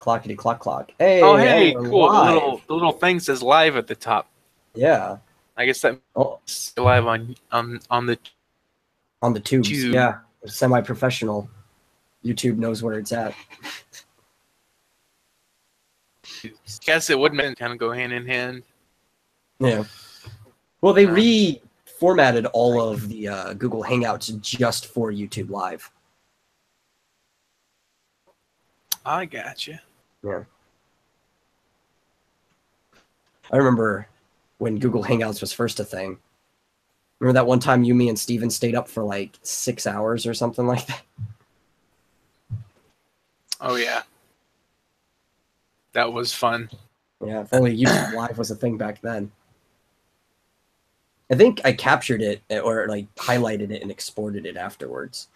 Clockety clock clock. Oh, Hey, and hey, we're cool. live. The little thing says live at the top. Yeah. I guess that Oh, means live on the on the tubes. tube. Yeah. Semi-professional. YouTube knows where it's at. Guess it would kind of go hand in hand. Yeah. Well, they reformatted all of the Google Hangouts just for YouTube Live. I gotcha. Yeah. I remember when Google Hangouts was first a thing. Remember that one time you, me, and Steven stayed up for like 6 hours or something like that? Oh, yeah. That was fun. Yeah, if only YouTube Live was a thing back then. I think I captured it or like highlighted it and exported it afterwards.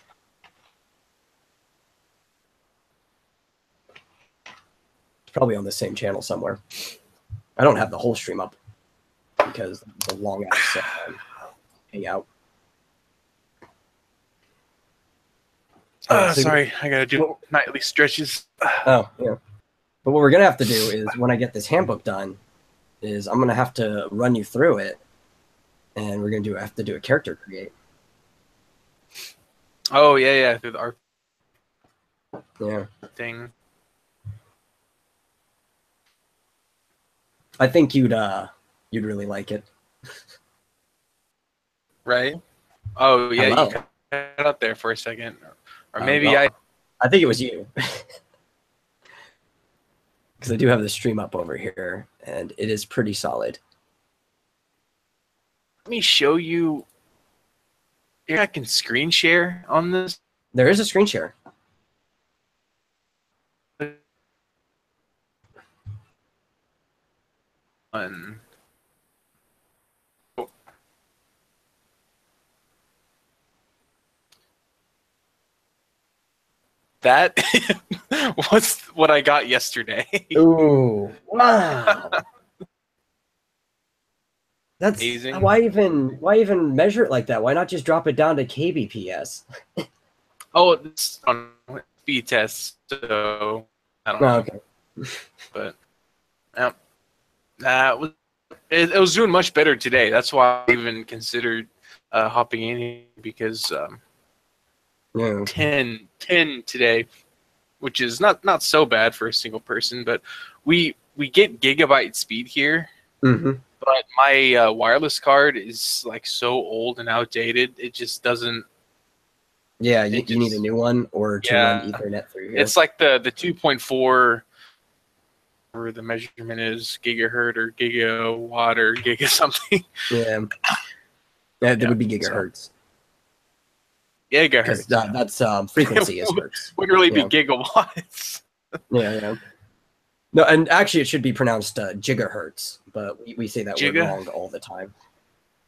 It's probably on the same channel somewhere. I don't have the whole stream up because it's a long ass hangout. Sorry, I gotta do nightly stretches. Oh, yeah. But what we're gonna have to do is when I get this handbook done, is I'm gonna have to run you through it, and we're gonna have to do a character create. Oh yeah, through the art thing. I think you'd really like it. Right? Oh yeah, Hello. you cut out there for a second, or maybe I think it was you. Because I do have the stream up over here, and it is pretty solid. Let me show you. Yeah, I can screen share on this. There is a screen share. That was what I got yesterday. Ooh, wow. That's amazing. Why even measure it like that? Why not just drop it down to kbps? Oh, it's on speed test, so I don't know. Okay. But that was it was doing much better today. That's why I even considered hopping in here because 10 today, which is not so bad for a single person, but we get gigabyte speed here. Mm-hmm. But my wireless card is like so old and outdated, it just doesn't. Yeah, you need a new one or to run Ethernet through here. It's like the 2.4, where the measurement is gigahertz or gigawatt or giga something. Yeah, that would be gigahertz. Yeah, gigahertz. That's frequency is hertz. Wouldn't really be gigawatts. Yeah. No, and actually it should be pronounced gigahertz, but we say that word wrong all the time.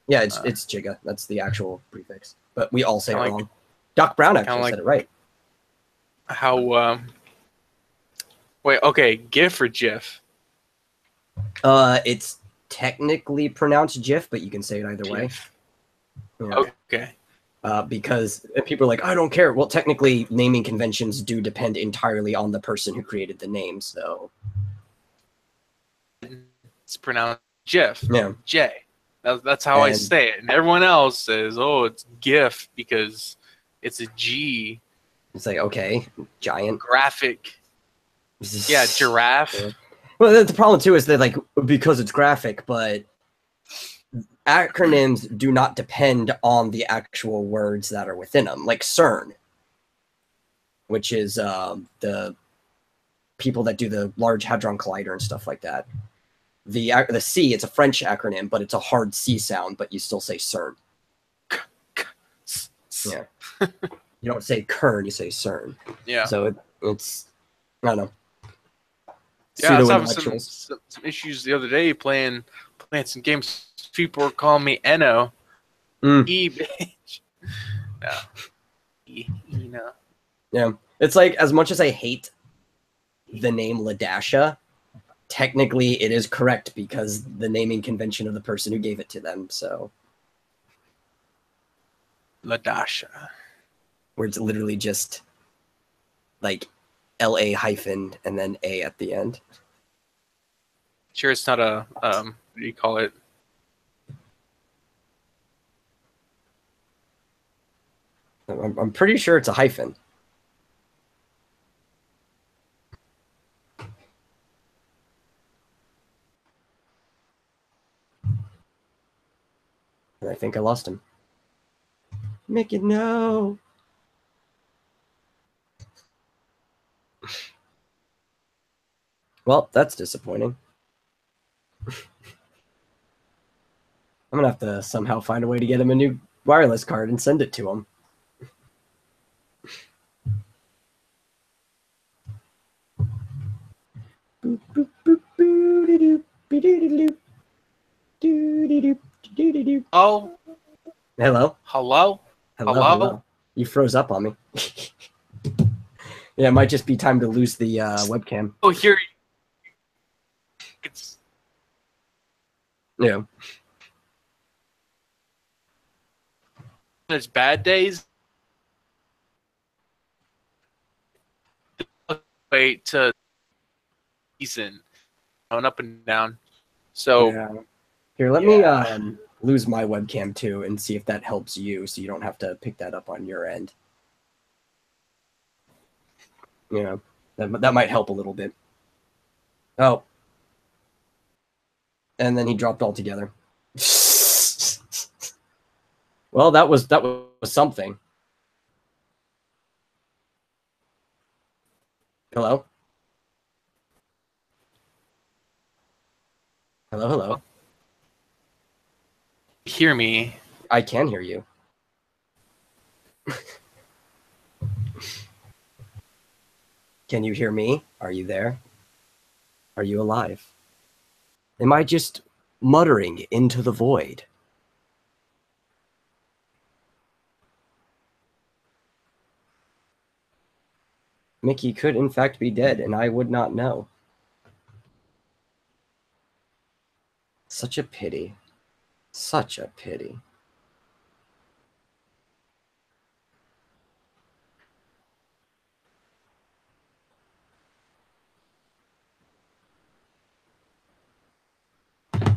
Yeah, it's giga. That's the actual prefix, but we all say it wrong. Doc Brown actually said it right. How? Wait, okay, GIF or GIF? It's technically pronounced GIF, but you can say it either way. Yeah. Okay. Because people are like, I don't care. Well, technically, naming conventions do depend entirely on the person who created the name, so. It's pronounced GIF. Yeah. J. That's how I say it. And everyone else says, oh, it's GIF because it's a G. It's like, okay, giant. Graphic. Yeah, giraffe. Yeah. Well, the problem, too, is that, like, because it's graphic, but acronyms do not depend on the actual words that are within them. Like CERN, which is the people that do the Large Hadron Collider and stuff like that. The C, it's a French acronym, but it's a hard C sound, but you still say CERN. Yeah. You don't say Kern, you say CERN. Yeah. So it's, I don't know. Yeah, I was having some issues the other day playing some games. People were calling me Eno. E-bitch. No. Yeah. It's like, as much as I hate the name Ladasha, technically it is correct because the naming convention of the person who gave it to them, so. Ladasha. Where it's literally just, like, LA hyphen and then A at the end. Sure, it's not a what do you call it? I'm pretty sure it's a hyphen. And I think I lost him. Make it no. Well, that's disappointing. I'm gonna have to somehow find a way to get him a new wireless card and send it to him. Oh, hello. Hello. Hello. You froze up on me. Yeah, it might just be time to lose the webcam. Oh, here. It's yeah. There's bad days. Wait to season going up and down. So yeah. Here, let me lose my webcam too and see if that helps you, so you don't have to pick that up on your end. You know, that might help a little bit. Oh. And then he dropped altogether. Well, that was something. Hello? Hello? Hear me? I can hear you. Can you hear me? Are you there? Are you alive? Am I just muttering into the void? Mickey could in fact be dead, and I would not know. Such a pity. Such a pity.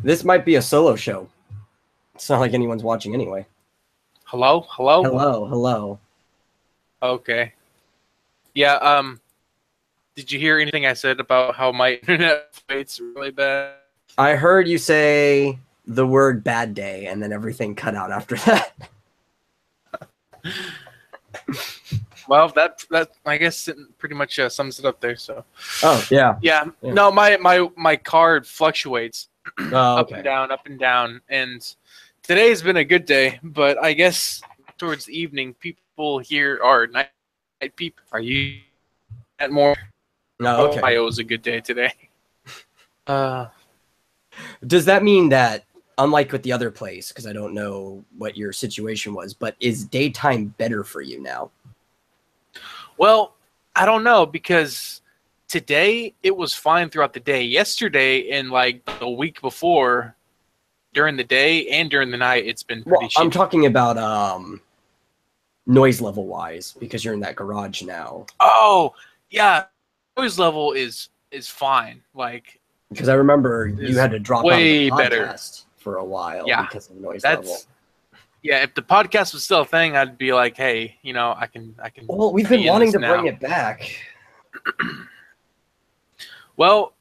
This might be a solo show. It's not like anyone's watching anyway. Hello? Hello. Okay. Yeah, did you hear anything I said about how my internet rate's really bad? I heard you say the word bad day and then everything cut out after that. Well, that I guess it pretty much sums it up there. So. Oh yeah. Yeah. No, my card fluctuates okay. up and down, and today has been a good day. But I guess towards the evening, people here are night people. Are you at more? No. Okay. Ohio was a good day today. Does that mean that, unlike with the other place, because I don't know what your situation was, but is daytime better for you now? Well, I don't know, because today it was fine throughout the day. Yesterday and like the week before, during the day and during the night, it's been pretty shitty. I'm talking about noise level wise, because you're in that garage now. Oh, yeah. Noise level is fine. Like, because I remember you had to drop out of the podcast better for a while because of noise level. Yeah, if the podcast was still a thing, I'd be like, hey, I can. Well, we've been wanting to bring it back. Well,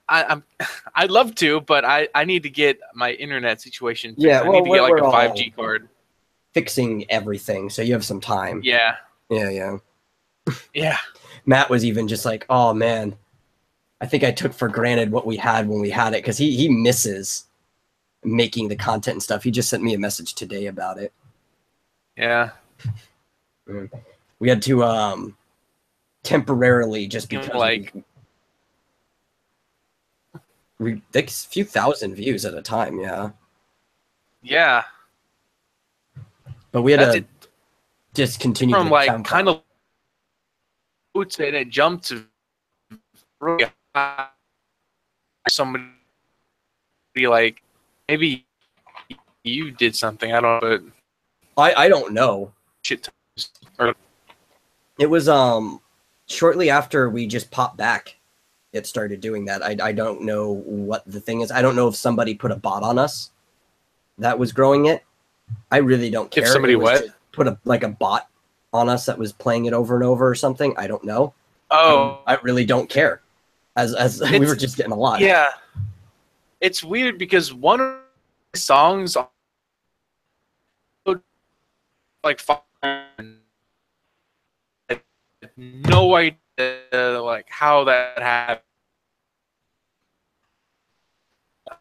I'd love to, but I need to get my internet situation fixed. Yeah, I need to get like a 5G card. Fixing everything, so you have some time. Yeah. Yeah. Yeah. Matt was even just like, oh man, I think I took for granted what we had when we had it, because he misses making the content and stuff. He just sent me a message today about it. Yeah. We had to temporarily, just because like a few thousand views at a time. Yeah. But we had to discontinue from like kind of. I would say that jumped to really high. Somebody like, maybe you did something. I don't know. But I don't know. Shit. It was shortly after we just popped back, it started doing that. I don't know what the thing is. I don't know if somebody put a bot on us that was growing it. I really don't care. If somebody it was what? just put a bot on us that was playing it over and over or something. I don't know. Oh, I really don't care. As we were just getting a lot. Yeah, it's weird because one of the songs, like, no idea like how that happened. I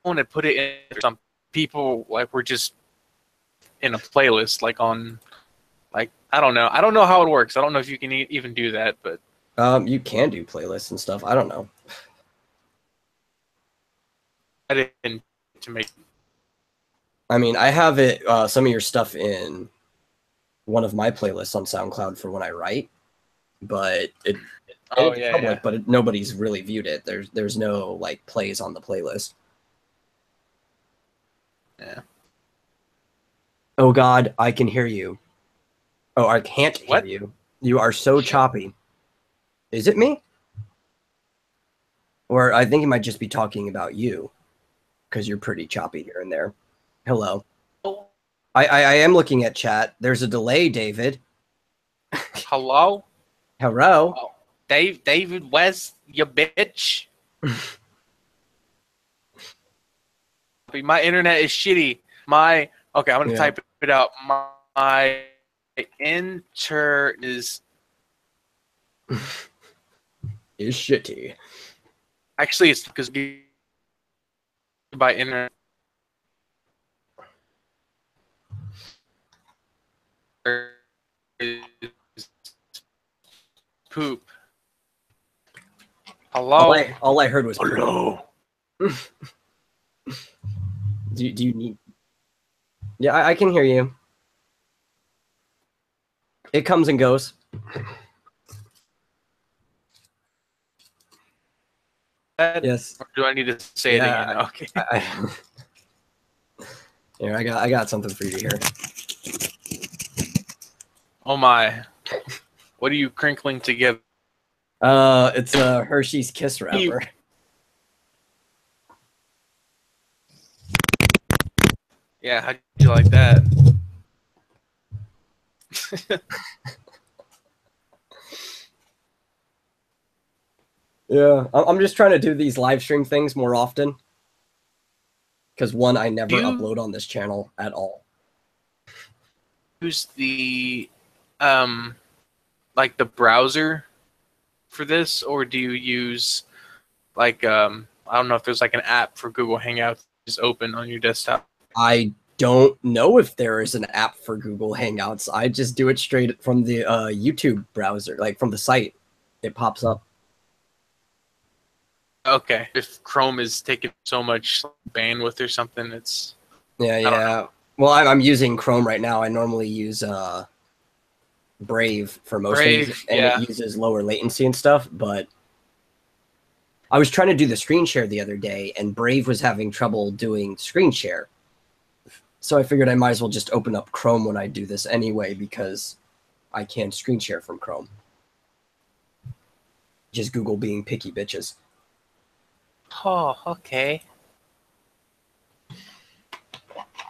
want to put it in some people like were just in a playlist like on like I don't know how it works. I don't know if you can even do that, but You can do playlists and stuff. I don't know. I didn't to make. I mean, I have it some of your stuff in one of my playlists on SoundCloud for when I write, but it's public, but nobody's really viewed it. There's no like plays on the playlist. Yeah. Oh God, I can hear you. Oh, I can't hear you. You are so choppy. Is it me? Or I think it might just be talking about you, because you're pretty choppy here and there. Hello. I am looking at chat. There's a delay, David. Hello? Hello? Oh, David, where's your bitch? My internet is shitty. Okay, I'm gonna type it out. My inter is shitty. Actually, it's because by internet. Poop. Hello. All I heard was hello. do you need? Yeah, I can hear you. It comes and goes. Yes. Or do I need to say it again? Okay. Here, I got something for you here. Oh my! What are you crinkling together? It's a Hershey's Kiss wrapper. Yeah, how'd you like that? Yeah, I'm just trying to do these live stream things more often. Because one, I never upload on this channel at all. Use the, like the browser for this, or do you use, like, I don't know if there's like an app for Google Hangouts just open on your desktop. I don't know if there is an app for Google Hangouts. I just do it straight from the YouTube browser, like from the site. It pops up. Okay, if Chrome is taking so much bandwidth or something, it's yeah. Well, I'm using Chrome right now. I normally use Brave for most things, and it uses lower latency and stuff. But I was trying to do the screen share the other day, and Brave was having trouble doing screen share. So I figured I might as well just open up Chrome when I do this anyway, because I can screen share from Chrome. Just Google being picky bitches. Oh, okay.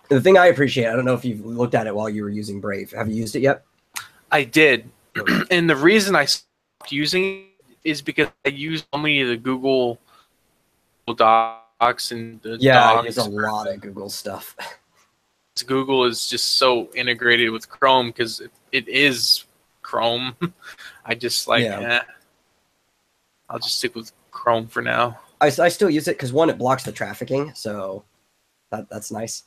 The thing I appreciate, I don't know if you've looked at it while you were using Brave. Have you used it yet? I did. And the reason I stopped using it is because I use only the Google Docs and the Docs. There's a lot of Google stuff. Google is just so integrated with Chrome because it is Chrome. I just like, I'll just stick with Chrome for now. I still use it because, one, it blocks the trafficking, so that's nice.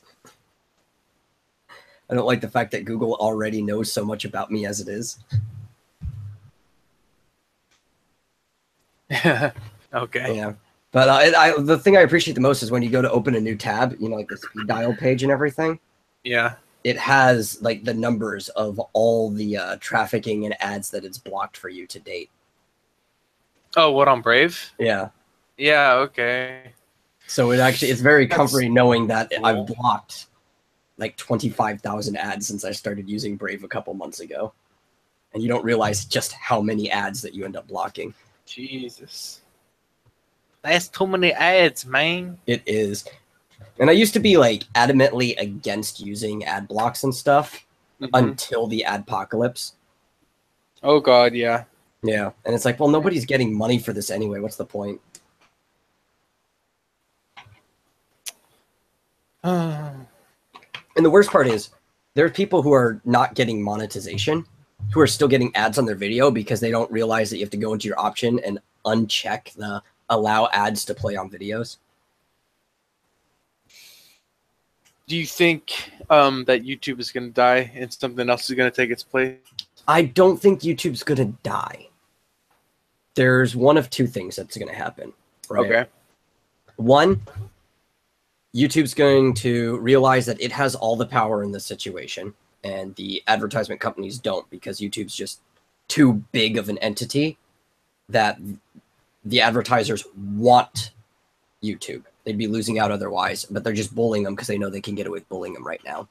I don't like the fact that Google already knows so much about me as it is. Okay. Yeah. But the thing I appreciate the most is when you go to open a new tab, you know, like the speed dial page and everything. Yeah. It has like the numbers of all the trafficking and ads that it's blocked for you to date. Oh, what, on Brave? Yeah. Yeah, okay. So it's very comforting knowing that cool. I've blocked like 25,000 ads since I started using Brave a couple months ago. and you don't realize just how many ads that you end up blocking. Jesus. That's too many ads, man. It is. And I used to be like adamantly against using ad blocks and stuff until the adpocalypse. Oh god, yeah. Yeah. And it's like, well, nobody's getting money for this anyway. What's the point? And the worst part is there are people who are not getting monetization who are still getting ads on their video because they don't realize that you have to go into your option and uncheck the allow ads to play on videos. Do you think that YouTube is going to die and something else is going to take its place? I don't think YouTube's going to die. There's one of two things that's going to happen. Right? Okay. One, YouTube's going to realize that it has all the power in this situation, and the advertisement companies don't, because YouTube's just too big of an entity that the advertisers want YouTube. They'd be losing out otherwise, but they're just bullying them because they know they can get away with bullying them right now.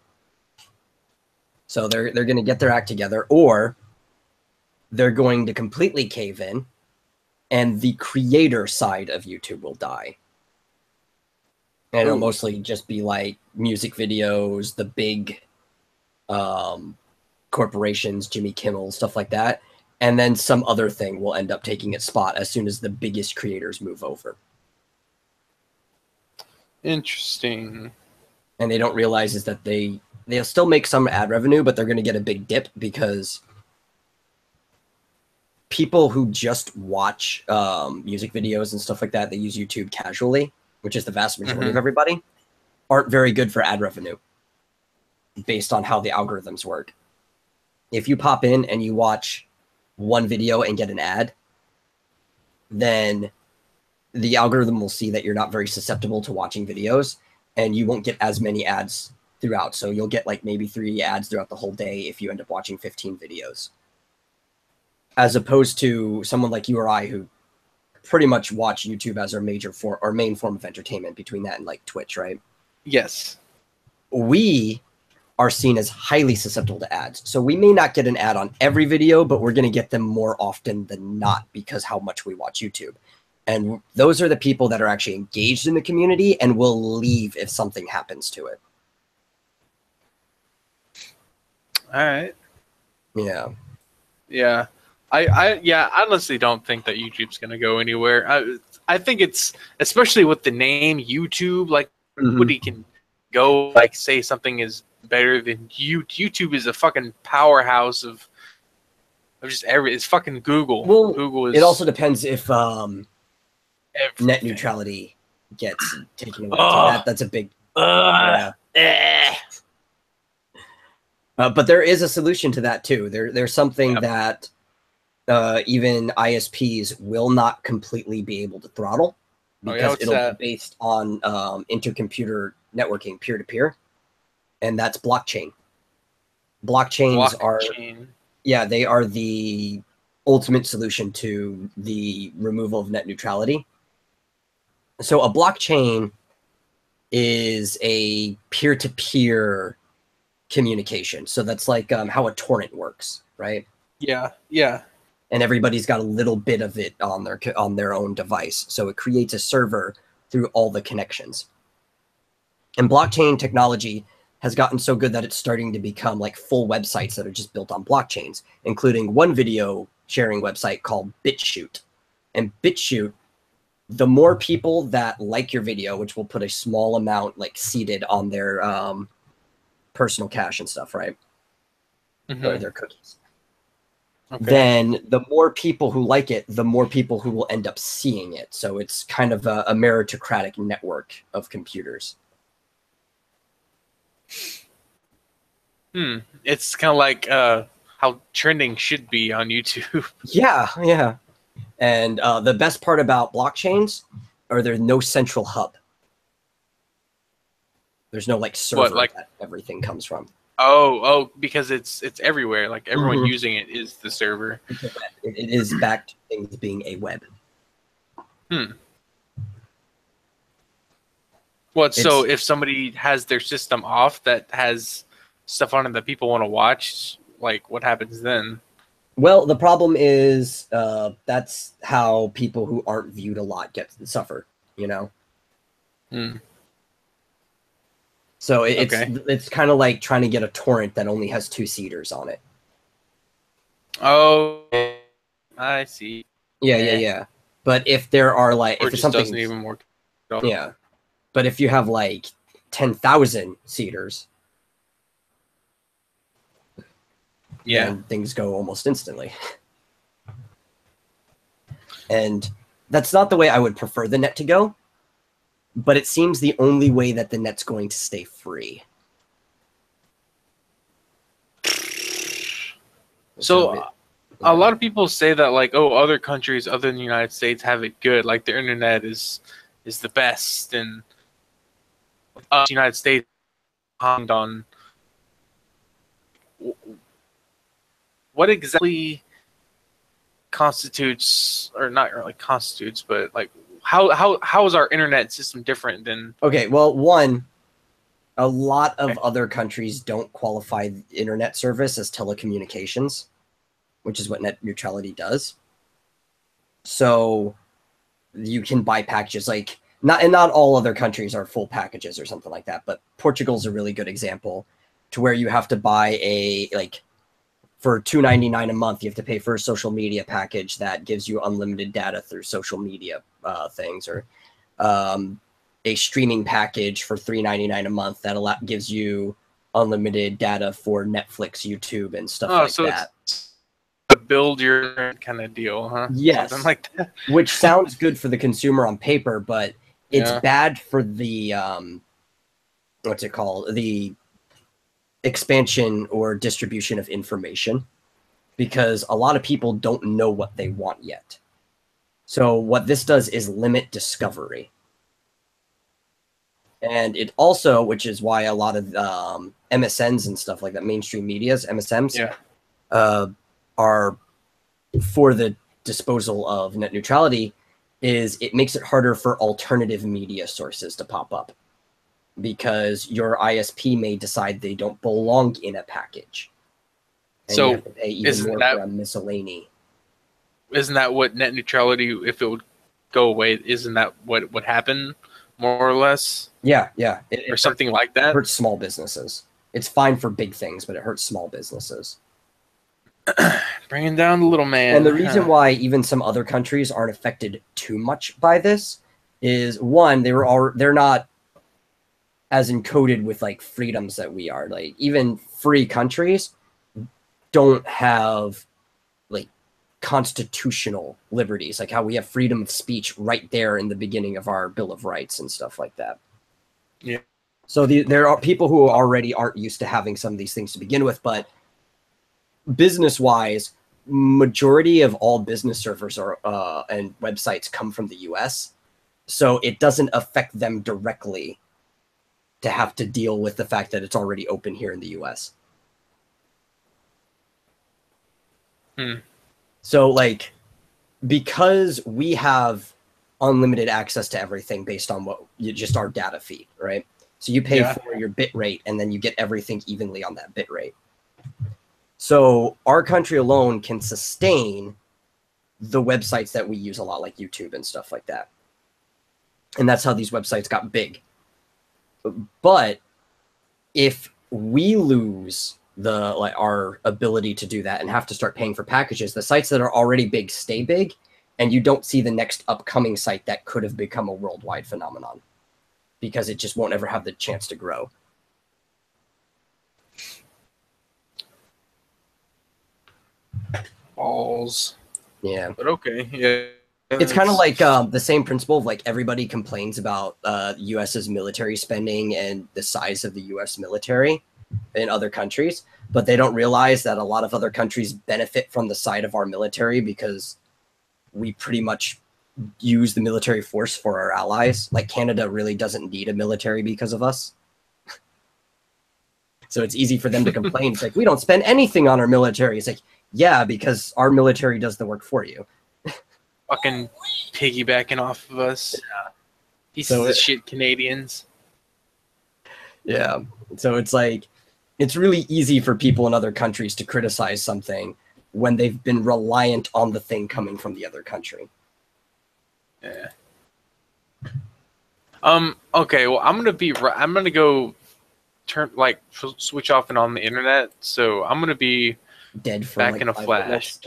So they're going to get their act together, or they're going to completely cave in, and the creator side of YouTube will die. And it'll mostly just be like music videos, the big corporations, Jimmy Kimmel, stuff like that. And then some other thing will end up taking its spot as soon as the biggest creators move over. Interesting. And they don't realize is that they'll still make some ad revenue, but they're going to get a big dip because people who just watch music videos and stuff like that, they use YouTube casually, which is the vast majority of everybody, aren't very good for ad revenue based on how the algorithms work. If you pop in and you watch one video and get an ad, then the algorithm will see that you're not very susceptible to watching videos, and you won't get as many ads throughout. So you'll get like maybe 3 ads throughout the whole day if you end up watching 15 videos. As opposed to someone like you or I who pretty much watch YouTube as our main form of entertainment, between that and like Twitch, right? Yes. We are seen as highly susceptible to ads. So we may not get an ad on every video, but we're going to get them more often than not because how much we watch YouTube. And those are the people that are actually engaged in the community and will leave if something happens to it. All right. Yeah. Yeah. I honestly don't think that YouTube's going to go anywhere. I think it's, especially with the name YouTube, like nobody can go like say something is better than YouTube is a fucking powerhouse of just it's fucking Google. Well, Google is, it also depends if net everything. neutrality gets taken away. That's a big but there is a solution to that too. There's something that even ISPs will not completely be able to throttle because it'll be based on intercomputer networking, peer-to-peer, and that's blockchain. Blockchains are they are the ultimate solution to the removal of net neutrality. So a blockchain is a peer-to-peer communication. So that's like how a torrent works, right? Yeah, yeah. And everybody's got a little bit of it on their own device. So it creates a server through all the connections. And blockchain technology has gotten so good that it's starting to become like full websites that are just built on blockchains, including one video sharing website called BitChute. And BitChute, the more people that like your video, which will put a small amount like seeded on their personal cache and stuff, right? Or their cookies. Okay. Then the more people who like it, the more people who will end up seeing it. So it's kind of a meritocratic network of computers. It's kind of like how trending should be on YouTube. Yeah, yeah. And the best part about blockchains are there's no central hub. There's no like server that everything comes from. Oh, because it's everywhere. Like everyone using it is the server. It is back to things being a web. Well, so if somebody has their system off that has stuff on it that people want to watch, like what happens then? Well, the problem is that's how people who aren't viewed a lot suffer, you know? Hmm. So Okay. it's kind of like trying to get a torrent that only has 2-seaters on it. Oh, I see. Yeah, yeah, Eh. yeah. But if there are like, Or if it it's just something, doesn't even work. At all. yeah. But if you have like 10,000 seaters, Yeah. then things go almost instantly. And that's not the way I would prefer the net to go, but it seems the only way that the net's going to stay free. So a Yeah. lot of people say that like, oh, other countries other than the United States have it good. Like their internet is the best, and us United States behind on what exactly constitutes, or not really constitutes, but like how is our internet system different than? Okay, well, one, a lot of other countries don't qualify internet service as telecommunications, which is what net neutrality does. So you can buy packages like not all other countries are full packages or something like that, but Portugal's a really good example to where you have to buy a like for $2.99 a month, you have to pay for a social media package that gives you unlimited data through social media things, or um, a streaming package for $3.99 a month that gives you unlimited data for Netflix, YouTube, and stuff Oh, like so that. it's a build your kind of deal, huh? Something Yes, like that. which sounds good for the consumer on paper, but it's Yeah. bad for the what's it called? The expansion or distribution of information, because a lot of people don't know what they want yet. So what this does is limit discovery. And it also, which is why a lot of MSNs and stuff like that, mainstream medias, MSMs, Yeah. Are for the disposal of net neutrality, is it makes it harder for alternative media sources to pop up because your ISP may decide they don't belong in a package. And you have So to pay even isn't more that for a miscellany. what net neutrality, if it would go away, isn't that what would happen more or less, Yeah, yeah. or something like that? Hurts small businesses. It's fine for big things, but it hurts small businesses. Bringing down the little man. And the reason why even some other countries aren't affected too much by this is one, they're not as encoded with like freedoms that we are. Like even free countries don't have like constitutional liberties, like how we have freedom of speech right there in the beginning of our Bill of Rights and stuff like that. Yeah. So there are people who already aren't used to having some of these things to begin with, but business-wise, majority of all business servers are and websites come from the US, so it doesn't affect them directly to have to deal with the fact that it's already open here in the US. So like, because we have unlimited access to everything based on just our data feed, right? So you pay for your bit rate and then you get everything evenly on that bit rate. So our country alone can sustain the websites that we use a lot, like YouTube and stuff like that. And that's how these websites got big. But if we lose our ability to do that and have to start paying for packages, the sites that are already big stay big, and you don't see the next upcoming site that could have become a worldwide phenomenon because it just won't ever have the chance to grow. Balls. Yeah. But okay. Yeah. It's kind of like the same principle of like everybody complains about US's military spending and the size of the US military in other countries, but they don't realize that a lot of other countries benefit from the side of our military because we pretty much use the military force for our allies. Like Canada really doesn't need a military because of us. So it's easy for them to complain. It's like, we don't spend anything on our military. It's like, yeah, because our military does the work for you. Fucking piggybacking off of us. Yeah. Pieces of shit Canadians. Yeah. So it's like, it's really easy for people in other countries to criticize something when they've been reliant on the thing coming from the other country. Yeah. Okay. Well, I'm gonna go switch off and on the internet. So I'm gonna be Dead for back like in a 5 flash. minutes.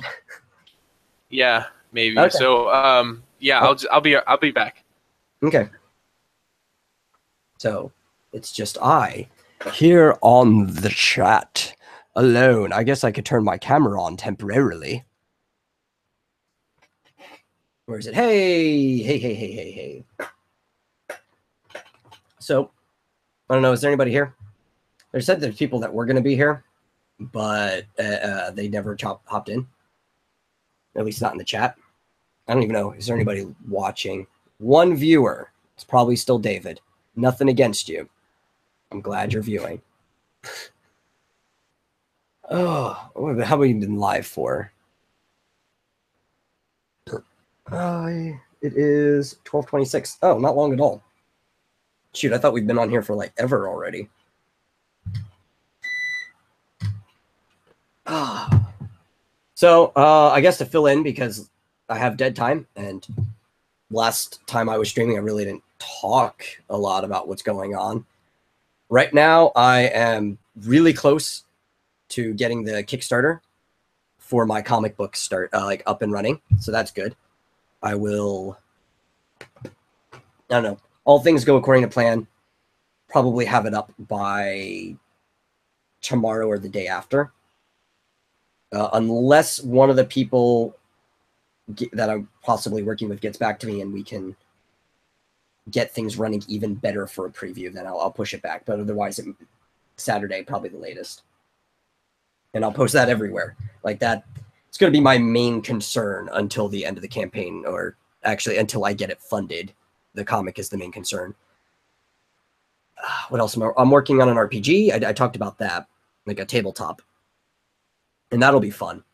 Yeah, maybe. Okay. So yeah, I'll be back. Okay. So it's just I here on the chat alone. I guess I could turn my camera on temporarily. Where is it? Hey, hey, hey, hey, hey, hey. So, I don't know. Is there anybody here? They said there's people that were going to be here, but they never hopped in. At least not in the chat. I don't even know. Is there anybody watching? One viewer. It's probably still David. Nothing against you. I'm glad you're viewing. Oh, how have you been live for? It is 12:26. Oh, not long at all. Shoot, I thought we'd been on here for like ever already. So, I guess to fill in, because I have dead time, and last time I was streaming, I really didn't talk a lot about what's going on. Right now, I am really close to getting the Kickstarter for my comic book like up and running. So that's good. I will, I don't know, all things go according to plan, probably have it up by tomorrow or the day after. Unless one of the people that I'm possibly working with gets back to me and we can get things running even better for a preview, then I'll push it back. But otherwise, Saturday, probably the latest. And I'll post that everywhere. Like that, it's going to be my main concern until the end of the campaign, or actually until I get it funded. The comic is the main concern. What else? I'm working on an RPG. I talked about that, like a tabletop. And that'll be fun.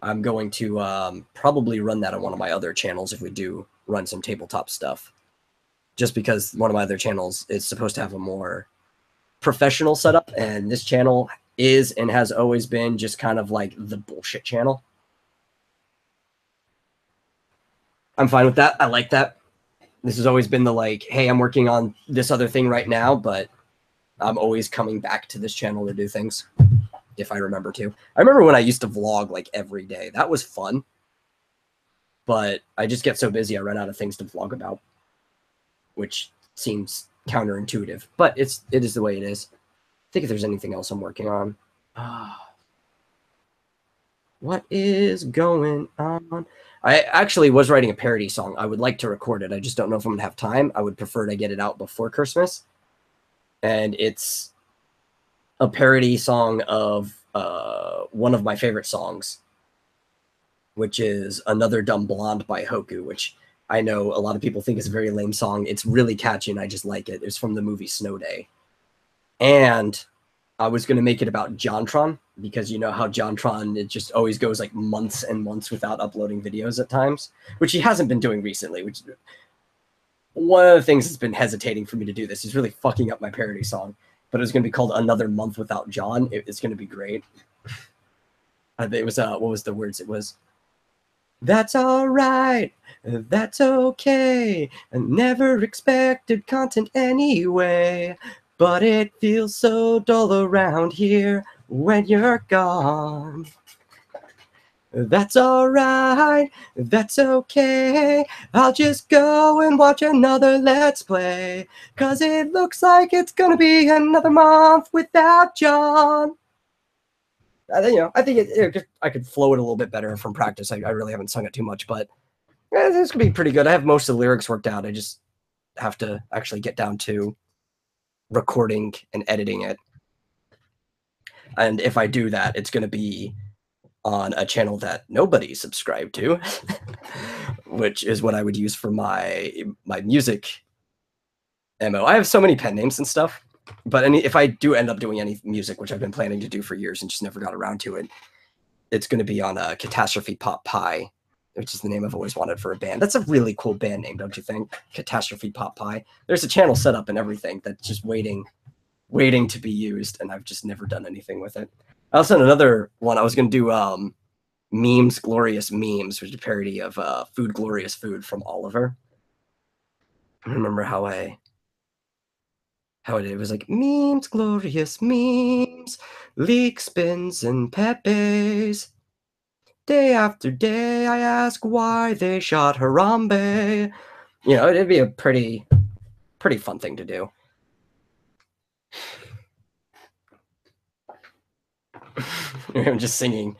I'm going to probably run that on one of my other channels if we do run some tabletop stuff. Just because one of my other channels is supposed to have a more professional setup, and this channel is and has always been just kind of like the bullshit channel. I'm fine with that. I like that. This has always been the like, hey, I'm working on this other thing right now, but I'm always coming back to this channel to do things if I remember to. I remember when I used to vlog like every day. That was fun. But I just get so busy I run out of things to vlog about, which seems counterintuitive, but it is the way it is. I think if there's anything else I'm working on. What is going on? I actually was writing a parody song. I would like to record it. I just don't know if I'm going to have time. I would prefer to get it out before Christmas. And it's a parody song of one of my favorite songs, which is Another Dumb Blonde by Hoku, which I know a lot of people think is a very lame song. It's really catchy, and I just like it. It's from the movie Snow Day. And I was going to make it about JonTron, because you know how JonTron, it just always goes like months and months without uploading videos at times, which he hasn't been doing recently, which one of the things that's been hesitating for me to do this. He's really fucking up my parody song, but it was going to be called Another Month Without John. It's going to be great. It was, what was the words? It was, that's all right, that's okay, I never expected content anyway, but it feels so dull around here when you're gone. That's all right, that's okay, I'll just go and watch another Let's Play, 'cause it looks like it's gonna be another month without John. I think I could flow it a little bit better from practice. I really haven't sung it too much, but this could be pretty good. I have most of the lyrics worked out. I just have to actually get down to recording and editing it. And if I do that, it's going to be on a channel that nobody subscribed to, which is what I would use for my music MO. I have so many pen names and stuff, but if I do end up doing any music, which I've been planning to do for years and just never got around to it, it's going to be on a Catastrophe Pop Pie, which is the name I've always wanted for a band. That's a really cool band name, don't you think? Catastrophe Pop Pie. There's a channel set up and everything that's just waiting to be used, and I've just never done anything with it. I also had another one. I was going to do Memes, Glorious Memes, which is a parody of Food, Glorious Food from Oliver. I remember how it was like, memes, glorious memes, leek spins and pepes. Day after day, I ask why they shot Harambe. You know, it'd be a pretty fun thing to do. I'm just singing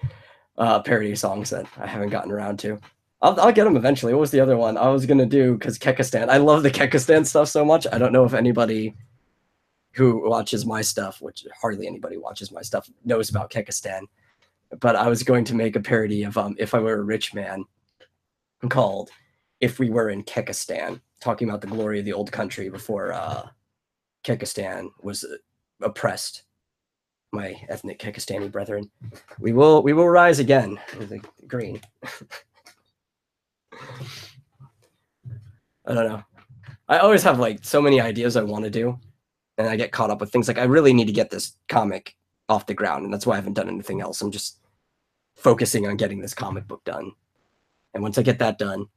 parody songs that I haven't gotten around to. I'll get them eventually. What was the other one I was gonna do? Because Kekistan, I love the Kekistan stuff so much. I don't know if anybody who watches my stuff, which hardly anybody watches my stuff, knows about Kekistan. But I was going to make a parody of If I Were a Rich Man, called If We Were in Kekistan, talking about the glory of the old country before Kekistan was oppressed. My ethnic Kekistani brethren, we will rise again. The green. I don't know. I always have like so many ideas I want to do, and I get caught up with things like I really need to get this comic off the ground, and that's why I haven't done anything else. I'm just focusing on getting this comic book done. And once I get that done,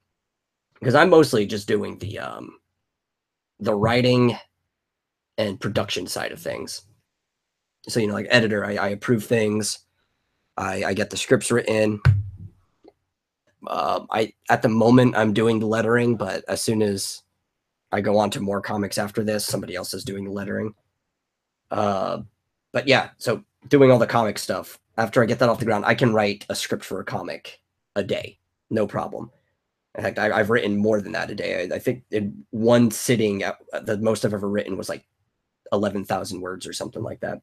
because I'm mostly just doing the writing and production side of things. So, you know, like editor, I approve things. I get the scripts written. At the moment I'm doing the lettering, but as soon as I go on to more comics after this, somebody else is doing the lettering. But yeah, so doing all the comic stuff. After I get that off the ground, I can write a script for a comic a day, no problem. In fact, I've written more than that a day. I think in one sitting, the most I've ever written was like 11,000 words or something like that.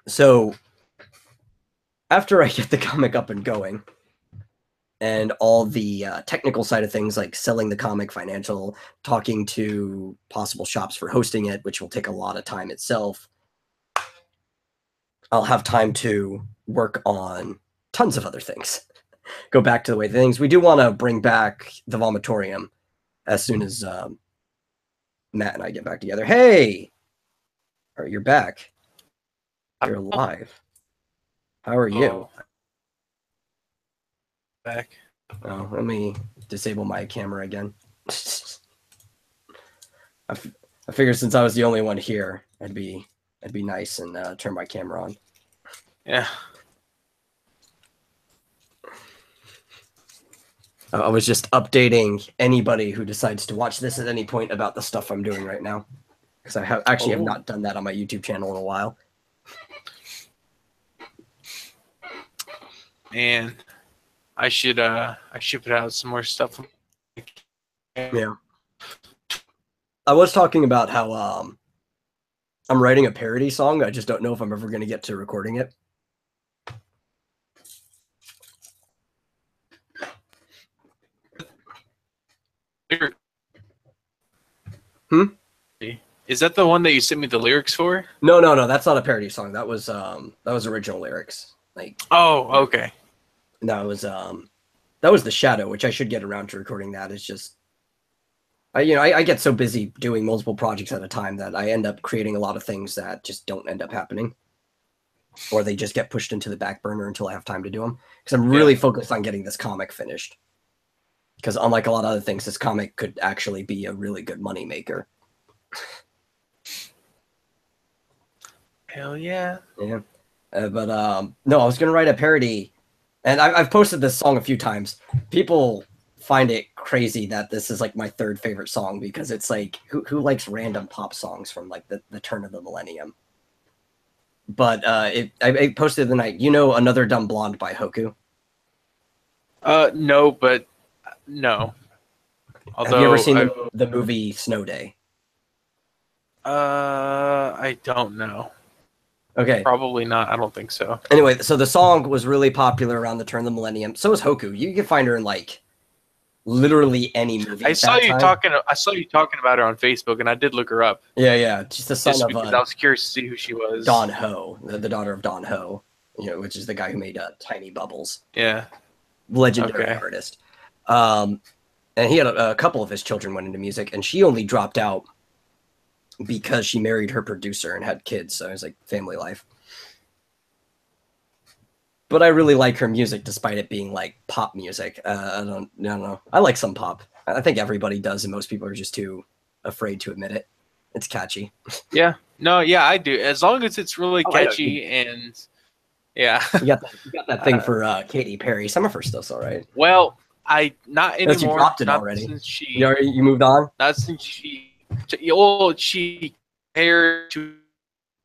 So after I get the comic up and going, and all the technical side of things, like selling the comic, financial, talking to possible shops for hosting it, which will take a lot of time itself, I'll have time to work on tons of other things. Go back to the way things. We do want to bring back the Vomitorium as soon as Matt and I get back together. Hey! All right, you're back. You're alive. How are you? Back. Oh, let me disable my camera again. I figured since I was the only one here, I'd be nice and turn my camera on. Yeah. I was just updating anybody who decides to watch this at any point about the stuff I'm doing right now, because I have not done that on my YouTube channel in a while. And I should put out some more stuff. Yeah. I was talking about how I'm writing a parody song. I just don't know if I'm ever going to get to recording it. Is that the one that you sent me the lyrics for? No, that's not a parody song. That was original lyrics. Like, oh, okay. That was The Shadow, which I should get around to recording. That is just, I get so busy doing multiple projects at a time that I end up creating a lot of things that just don't end up happening, or they just get pushed into the back burner until I have time to do them. Because I'm really focused on getting this comic finished. Because unlike a lot of other things, this comic could actually be a really good money maker. Hell yeah. Yeah. But no, I was going to write a parody, and I've posted this song a few times. People find it crazy that this is like my third favorite song, because it's like, who likes random pop songs from like the turn of the millennium? But I posted the night, Another Dumb Blonde by Hoku? No, but no. Although, have you ever seen the movie Snow Day? I don't know. Okay. Probably not. I don't think so. Anyway, so the song was really popular around the turn of the millennium. So was Hoku. You can find her in like literally any movie. I saw you talking about her on Facebook, and I did look her up. Yeah. She's the son of. I was curious to see who she was. Don Ho, the daughter of Don Ho, which is the guy who made Tiny Bubbles. Yeah. Legendary artist. And he had a couple of his children went into music, and she only dropped out because she married her producer and had kids. So it was like family life. But I really like her music, despite it being like pop music. I don't know. I like some pop. I think everybody does, and most people are just too afraid to admit it. It's catchy. Yeah. No, yeah, I do. As long as it's really Oh, I know. catchy and yeah. You got that thing for Katy Perry. Some of her stuff's all right. Well, I not Unless you anymore. dropped it Not already. since she. You moved on? Not since she. Well, she compared to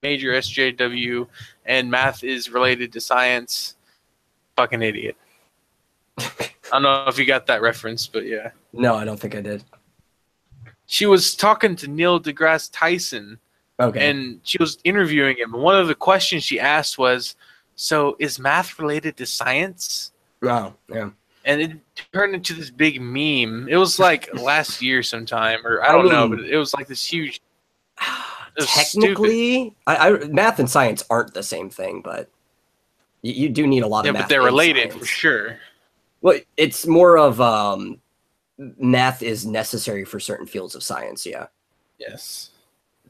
major SJW, and math is related to science. Fucking idiot. I don't know if you got that reference, but yeah. No, I don't think I did. She was talking to Neil deGrasse Tyson. Okay. And she was interviewing him. One of the questions she asked was, "So is math related to science?" Oh, yeah. And it turned into this big meme. It was like last year sometime, or I don't know, but it was like this huge. Technically, math and science aren't the same thing, but you do need a lot of math. Yeah, but they're related science. for sure. Well, it's more of math is necessary for certain fields of science, yeah. Yes.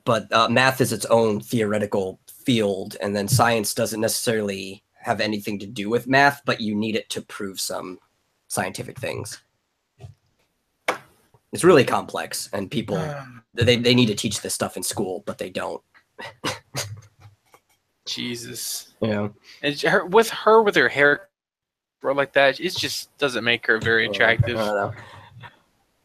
But math is its own theoretical field, and then science doesn't necessarily have anything to do with math, but you need it to prove some scientific things. It's really complex, and people they need to teach this stuff in school, but they don't. Jesus. Yeah. And with her hair like that, it just doesn't make her very attractive. I don't know.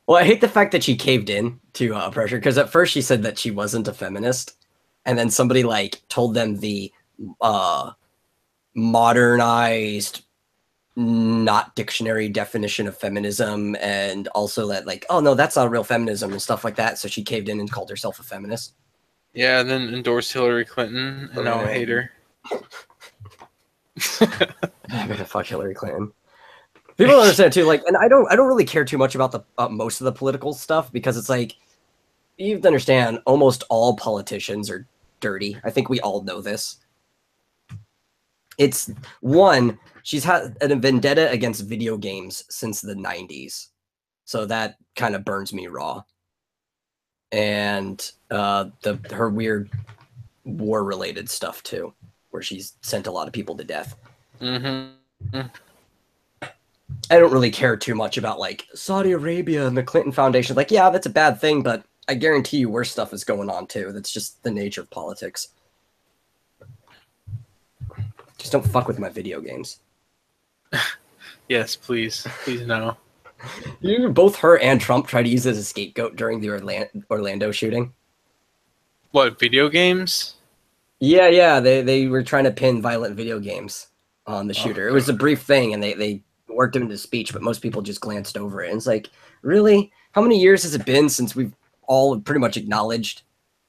Well, I hate the fact that she caved in to pressure, because at first she said that she wasn't a feminist, and then somebody like told them the modernized, not dictionary definition of feminism, and also that like, oh no, that's not real feminism and stuff like that. So she caved in and called herself a feminist. Yeah, and then endorsed Hillary Clinton, and now I hate her. I'm gonna fuck Hillary Clinton. People don't understand too, like, and I don't really care too much about the most of the political stuff, because it's like, you have to understand, almost all politicians are dirty. I think we all know this. It's one, she's had a vendetta against video games since the 90s, so that kind of burns me raw. And her weird war-related stuff too, where she's sent a lot of people to death. Mm-hmm. I don't really care too much about like Saudi Arabia and the Clinton Foundation. Like, yeah, that's a bad thing, but I guarantee you worse stuff is going on too. That's just the nature of politics. Just don't fuck with my video games. Yes, please. Please no. Both her and Trump tried to use it as a scapegoat during the Orlando shooting. What, video games? Yeah, they were trying to pin violent video games on the shooter. It was a brief thing, and they worked him into speech, but most people just glanced over it. And it's like, really? How many years has it been since we've all pretty much acknowledged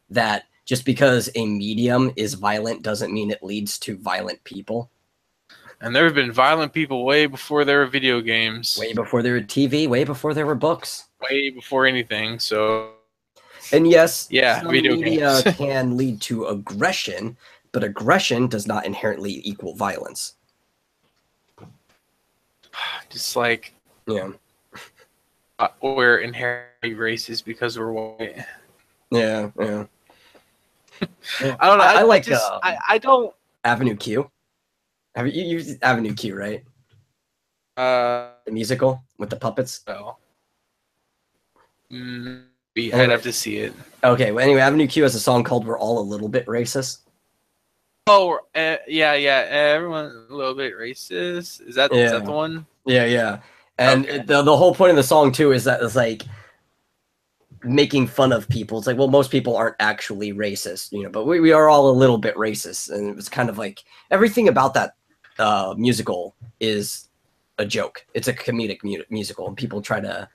that just because a medium is violent doesn't mean it leads to violent people? And there have been violent people way before there were video games. Way before there were TV, way before there were books. Way before anything, so... And yes, yeah, some video media games. can lead to aggression, but aggression does not inherently equal violence. Just like... Yeah. We're inherently racist because we're white. Yeah. I don't know. I like I don't... Avenue Q. Have you used Avenue Q, right? The musical with the puppets? Well, I'd have to see it. Okay, well, anyway, Avenue Q has a song called We're All a Little Bit Racist. Oh, yeah. Everyone a little bit racist. Is that the one? Yeah. And okay. The whole point of the song, too, is that it's like making fun of people. It's like, well, most people aren't actually racist, but we are all a little bit racist. And it was kind of like everything about that musical is a joke. It's a comedic musical, and people try to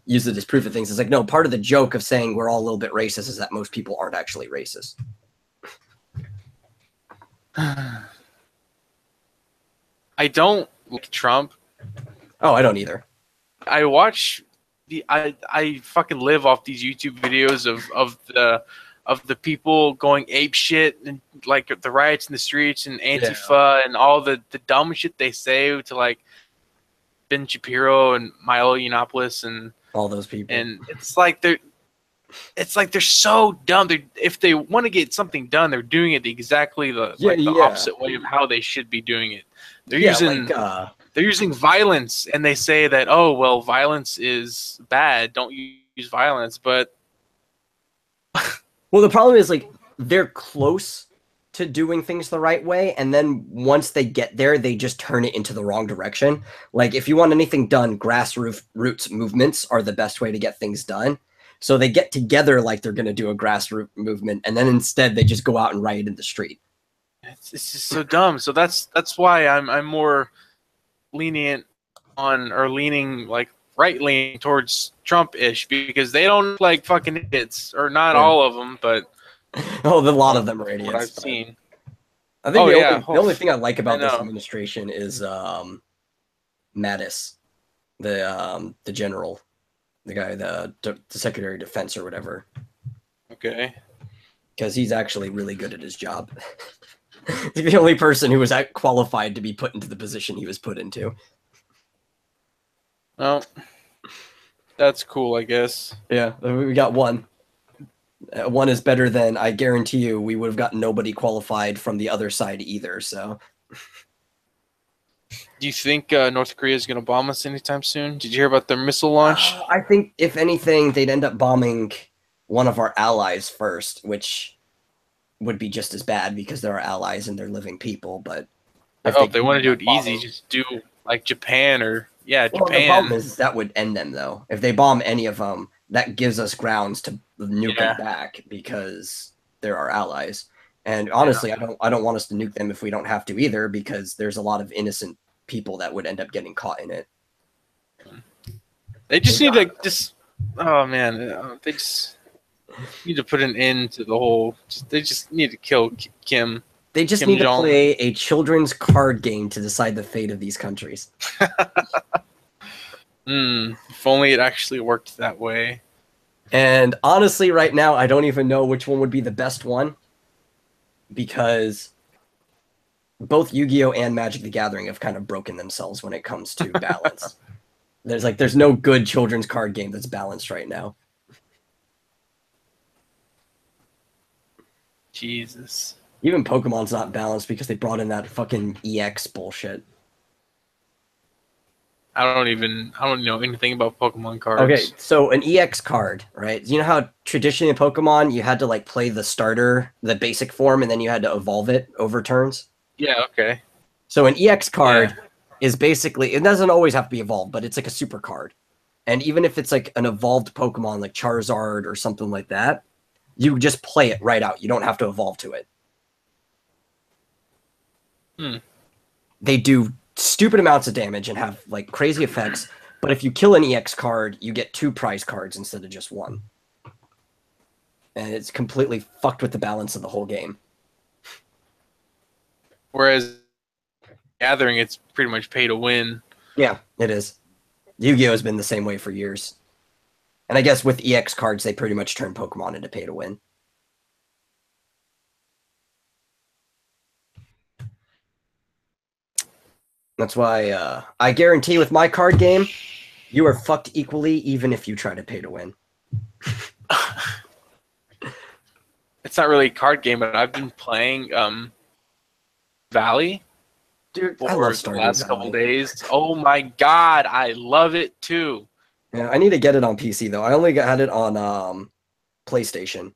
use it as proof of things. It's like, no, part of the joke of saying we're all a little bit racist is that most people aren't actually racist. I don't like Trump. Oh, I don't either. I watch I fucking live off these YouTube videos of the people going ape shit and like the riots in the streets and Antifa and all the dumb shit they say to like Ben Shapiro and Milo Yiannopoulos and all those people. And it's like they're so dumb. If they want to get something done, they're doing it exactly the opposite way of how they should be doing it. They're Yeah, using like they're using violence, and they say that, oh well, violence is bad. Don't use violence, but well, the problem is like they're close to doing things the right way, and then once they get there, they just turn it into the wrong direction. Like if you want anything done, grassroots movements are the best way to get things done. So they get together like they're going to do a grassroots movement, and then instead they just go out and riot in the street. it's just so dumb. So that's why I'm more lenient on, or leaning like right leaning towards Trump-ish, because they don't look like fucking idiots, or not Yeah. all of them, but Oh, a lot of them are idiots. what I've seen. I think Oh, the only thing I like about this know. administration is Mattis, the general, the guy, the Secretary of Defense or whatever, Okay. because he's actually really good at his job. He's the only person who was qualified to be put into the position he was put into. Well, that's cool, I guess. Yeah, we got one. One is better than, I guarantee you, we would have gotten nobody qualified from the other side either. So, do you think North Korea is going to bomb us anytime soon? Did you hear about their missile launch? I think if anything, they'd end up bombing one of our allies first, which would be just as bad because they're our allies and they're living people. But if they want to do it easy, just do like Japan or well, Japan. the problem is that would end them though. If they bomb any of them, that gives us grounds to nuke them back because they're our allies. And honestly, I don't want us to nuke them if we don't have to either, because there's a lot of innocent people that would end up getting caught in it. They just need to just. Oh man, they just need to put an end to the whole. They just need to kill Kim. They just Kim need Jong. to play a children's card game to decide the fate of these countries. If only it actually worked that way. And honestly, right now, I don't even know which one would be the best one, because both Yu-Gi-Oh! And Magic the Gathering have kind of broken themselves when it comes to balance. There's no good children's card game that's balanced right now. Jesus. Even Pokemon's not balanced because they brought in that fucking EX bullshit. I don't know anything about Pokemon cards. Okay, so an EX card, right? You know how traditionally in Pokemon you had to like play the starter, the basic form, and then you had to evolve it over turns? Yeah, okay. So an EX card is basically, it doesn't always have to be evolved, but it's like a super card. And even if it's like an evolved Pokemon like Charizard or something like that, you just play it right out. You don't have to evolve to it. They do stupid amounts of damage and have like crazy effects, but if you kill an EX card, you get 2 prize cards instead of just 1. And it's completely fucked with the balance of the whole game. Whereas Gathering, it's pretty much pay to win. Yeah, it is. Yu-Gi-Oh! Has been the same way for years. And I guess with EX cards, they pretty much turn Pokemon into pay to win. That's why I guarantee with my card game, you are fucked equally even if you try to pay to win. It's not really a card game, but I've been playing Valley. Dude, for I love the Stardew last Valley. couple days. Oh my god, I love it too. Yeah, I need to get it on PC though. I only got it on PlayStation.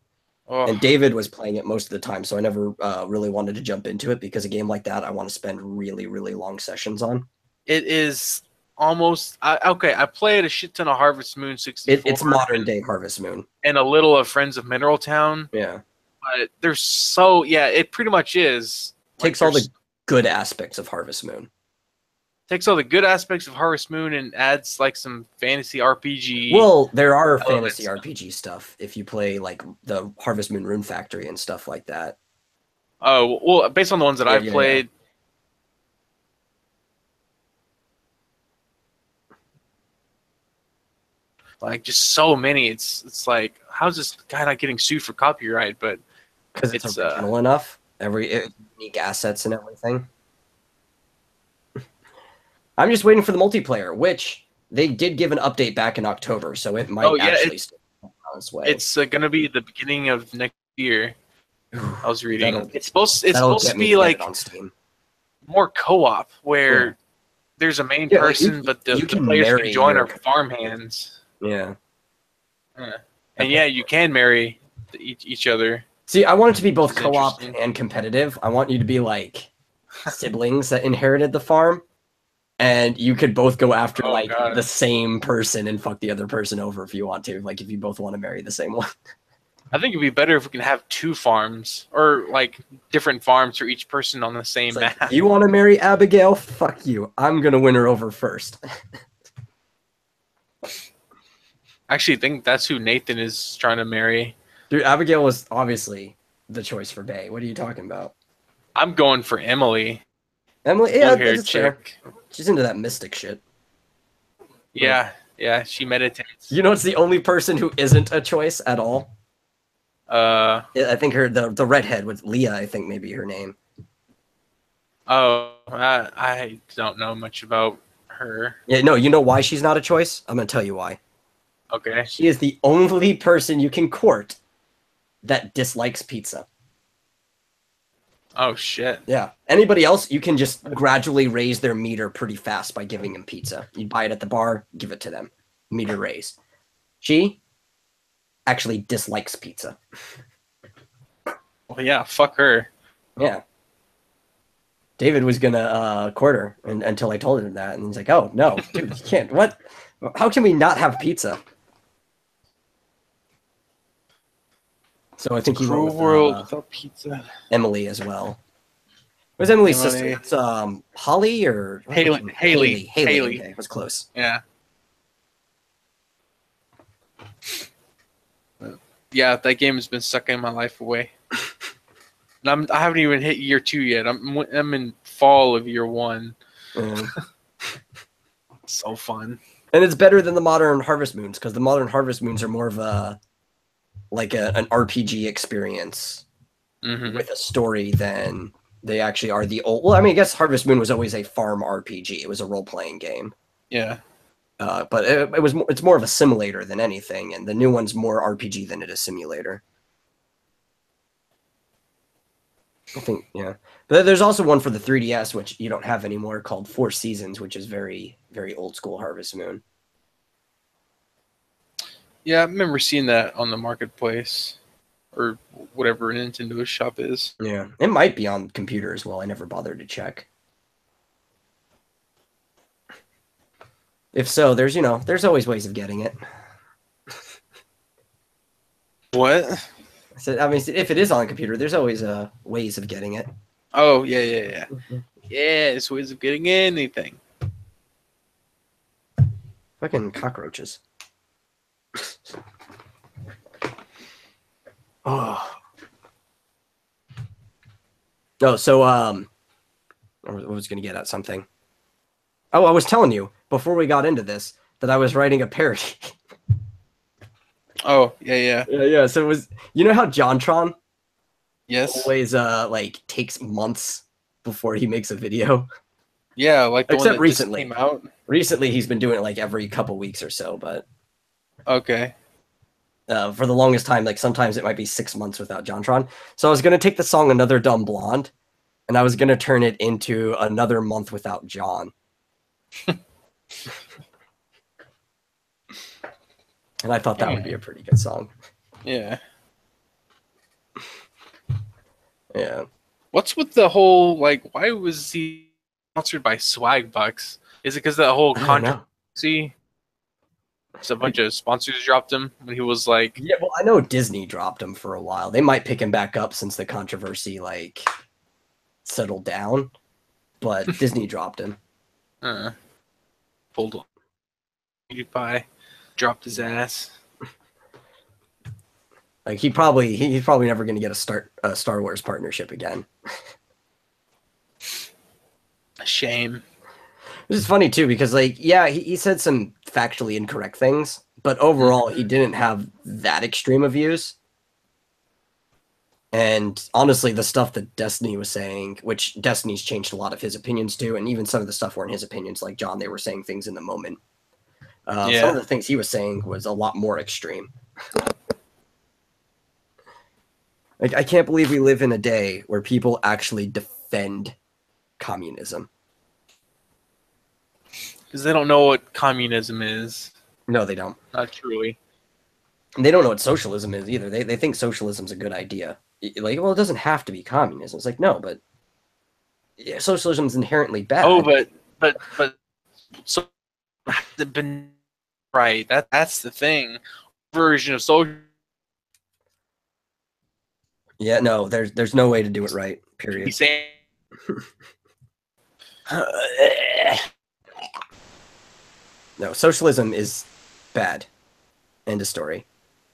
Oh, And David was playing it most of the time, so I never really wanted to jump into it because a game like that I want to spend really, really long sessions on. it is almost okay. I played a shit ton of Harvest Moon 64. It's modern day Harvest Moon. And a little of Friends of Mineral Town. Yeah. But they're so it pretty much is. Takes all the good aspects of Harvest Moon. Takes all the good aspects of Harvest Moon and adds like some fantasy RPG. Well, there are elements. fantasy RPG stuff if you play like the Harvest Moon Rune Factory and stuff like that. Oh, well, based on the ones that I've played. Like just so many. It's like, how's this guy not getting sued for copyright? But because it's original enough. Unique assets and everything. I'm just waiting for the multiplayer, which they did give an update back in October, so it might actually stay on its way. It's going to be the beginning of next year. I was reading. It's supposed to be like on Steam. more co-op where there's a main Yeah, like, person, but the can players marry can join your- are farmhands. Yeah. And yeah, you can marry each other. See, I want it to be both Which is co-op interesting. and competitive. I want you to be like siblings that inherited the farm, and you could both go after Oh, like God. the same person and fuck the other person over if you want to. Like if you both want to marry the same one. I think it'd be better if we can have 2 farms or like different farms for each person on the same It's like, map. you want to marry Abigail? Fuck you. I'm gonna win her over first. I actually think that's who Nathan is trying to marry. Dude, Abigail was obviously the choice for Bay. What are you talking about? I'm going for Emily. Emily, yeah, Blue-haired that's fair. chick. She's into that mystic shit. Yeah, she meditates. You know, it's the only person who isn't a choice at all. Uh I think the redhead with Leah. I think maybe her name. oh, I don't know much about her. Yeah, no, you know why she's not a choice? I'm gonna tell you why. Okay. She is the only person you can court that dislikes pizza. Oh shit. Yeah. Anybody else, you can just gradually raise their meter pretty fast by giving them pizza. You buy it at the bar, give it to them. Meter raise. She actually dislikes pizza. Well, yeah, fuck her. Yeah. David was gonna court her until I told him that, and he's like, "Oh no, dude, you can't. What? How can we not have pizza?" So I think he went Cruel with world without pizza. Emily as well. It was Emily's Emily. sister. It's Holly or Haley. Haley. Haley. Okay, it was close. Yeah. Yeah, that game has been sucking my life away. And I haven't even hit year 2 yet. I'm in fall of year 1. So fun. And it's better than the modern Harvest Moons because the modern Harvest Moons are more of an RPG experience with a story than they actually are the old. Well, I mean, I guess Harvest Moon was always a farm RPG. It was a role playing game. Yeah. But it's more of a simulator than anything, and the new one's more RPG than it is simulator. I think, yeah. But there's also one for the 3DS, which you don't have anymore, called Four Seasons, which is very, very old school Harvest Moon. Yeah, I remember seeing that on the marketplace or whatever Nintendo shop is. Yeah, it might be on computer as well. I never bothered to check. If so, there's always ways of getting it. What? I mean, if it is on a computer, there's always ways of getting it. Oh, yeah. Yeah, there's ways of getting anything. Fucking cockroaches. Oh. Oh, so I was gonna get at something. Oh, I was telling you before we got into this that I was writing a parody. Oh, yeah. Yeah. So it was, you know how JonTron Yes. always takes months before he makes a video. Yeah, like the Except one that recently. just came out. Recently, he's been doing it like every couple weeks or so, but Okay. for the longest time, like sometimes it might be 6 months without JonTron. So I was gonna take the song "Another Dumb Blonde," and I was gonna turn it into "Another Month Without John." And I thought that would be a pretty good song. Yeah. Yeah. What's with the whole, like, why was he sponsored by Swag Bucks? Is it because of that whole I don't know. controversy? So a bunch of sponsors dropped him when he was like, Yeah, well, I know Disney dropped him for a while. They might pick him back up since the controversy like settled down, but Disney dropped him. pulled PewDiePie, dropped his ass. Like he's probably never going to get a Star Wars partnership again. A shame. Which is funny too because like yeah, he said some factually incorrect things, but overall he didn't have that extreme of views. And honestly, the stuff that Destiny was saying, which Destiny's changed a lot of his opinions to, and even some of the stuff weren't his opinions, like John, they were saying things in the moment. Some of the things he was saying was a lot more extreme. Like, I can't believe we live in a day where people actually defend communism. Because they don't know what communism is. No, they don't. Not truly. And they don't know what socialism is either. They think socialism's a good idea. Like, well, it doesn't have to be communism. It's like, no, but yeah, socialism's inherently bad. Oh, but so hasn't been right. That's the thing. Version of social. Yeah, no, there's no way to do it right. Period. He's saying. No, socialism is bad. End of story.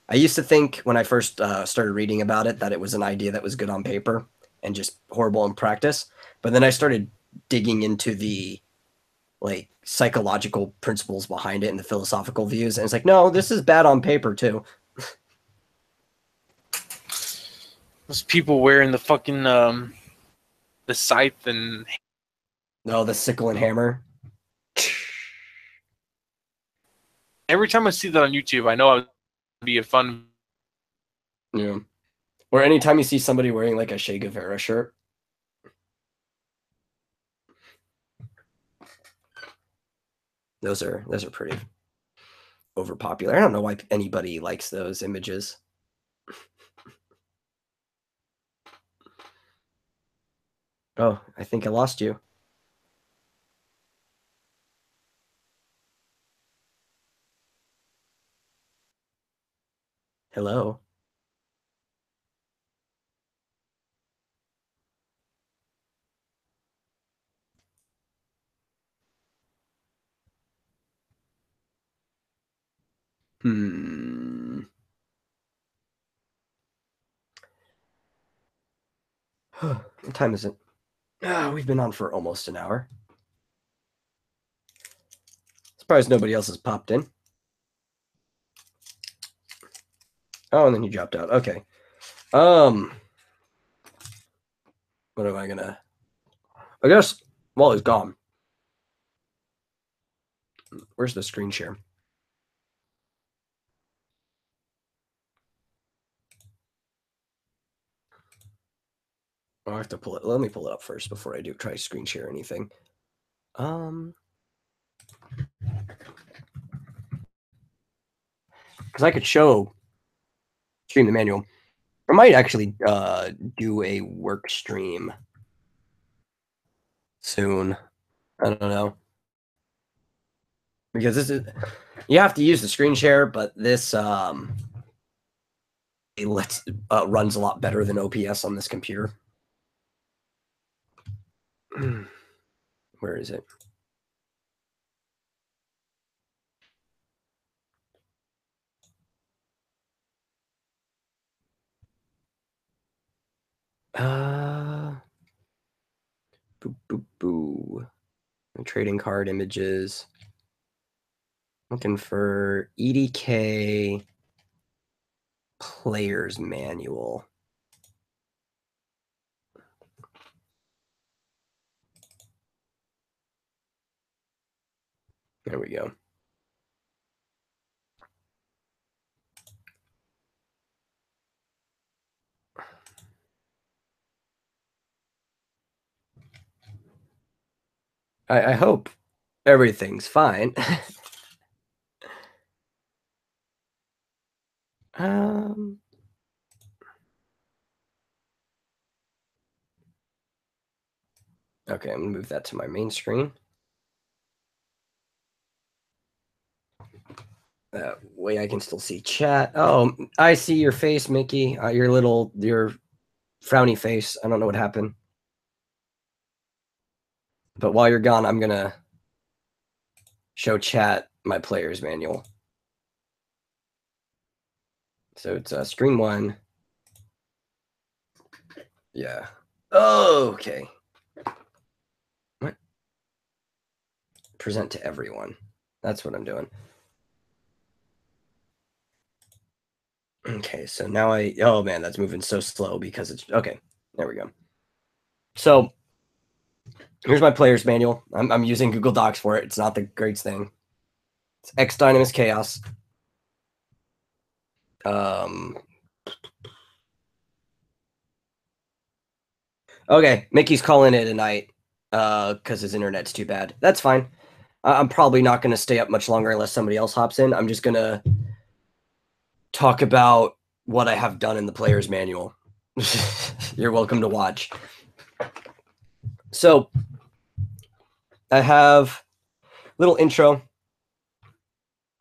I used to think when I first started reading about it that it was an idea that was good on paper and just horrible in practice. But then I started digging into the like psychological principles behind it and the philosophical views, and it's like, no, this is bad on paper too. Those people wearing the fucking the scythe and No, the sickle and hammer. every time I see that on YouTube, I know it would be a fun. Yeah. Or anytime you see somebody wearing like a Che Guevara shirt. Those are pretty overpopular. I don't know why anybody likes those images. Oh, I think I lost you. Hello. What time is it? We've been on for almost an hour. Surprised nobody else has popped in. Oh, and then you dropped out. Okay. What am I gonna? I guess Wally's gone. Where's the screen share? I have to pull it. Let me pull it up first before I do try to screen share anything. Because I could stream the manual. I might actually do a work stream soon. I don't know. Because this is, you have to use the screen share, but this it runs a lot better than OPS on this computer. Where is it? Boo, boo, boo. Trading card images. Looking for EDK player's manual. There we go. I hope everything's fine. Okay, I'm gonna move that to my main screen. That way I can still see chat. Oh, I see your face, Mickey. Your frowny face. I don't know what happened. But while you're gone, I'm gonna show chat my player's manual. So it's screen 1. Yeah. Oh, okay. What? Present to everyone. That's what I'm doing. Okay, so now oh man, that's moving so slow because it's, okay, there we go. So here's my player's manual. I'm using Google Docs for it. It's not the greatest thing. It's X Dynamis Chaos. Okay, Mickey's calling it a night. because his internet's too bad. That's fine. I'm probably not going to stay up much longer unless somebody else hops in. I'm just going to talk about what I have done in the player's manual. You're welcome to watch. So I have a little intro.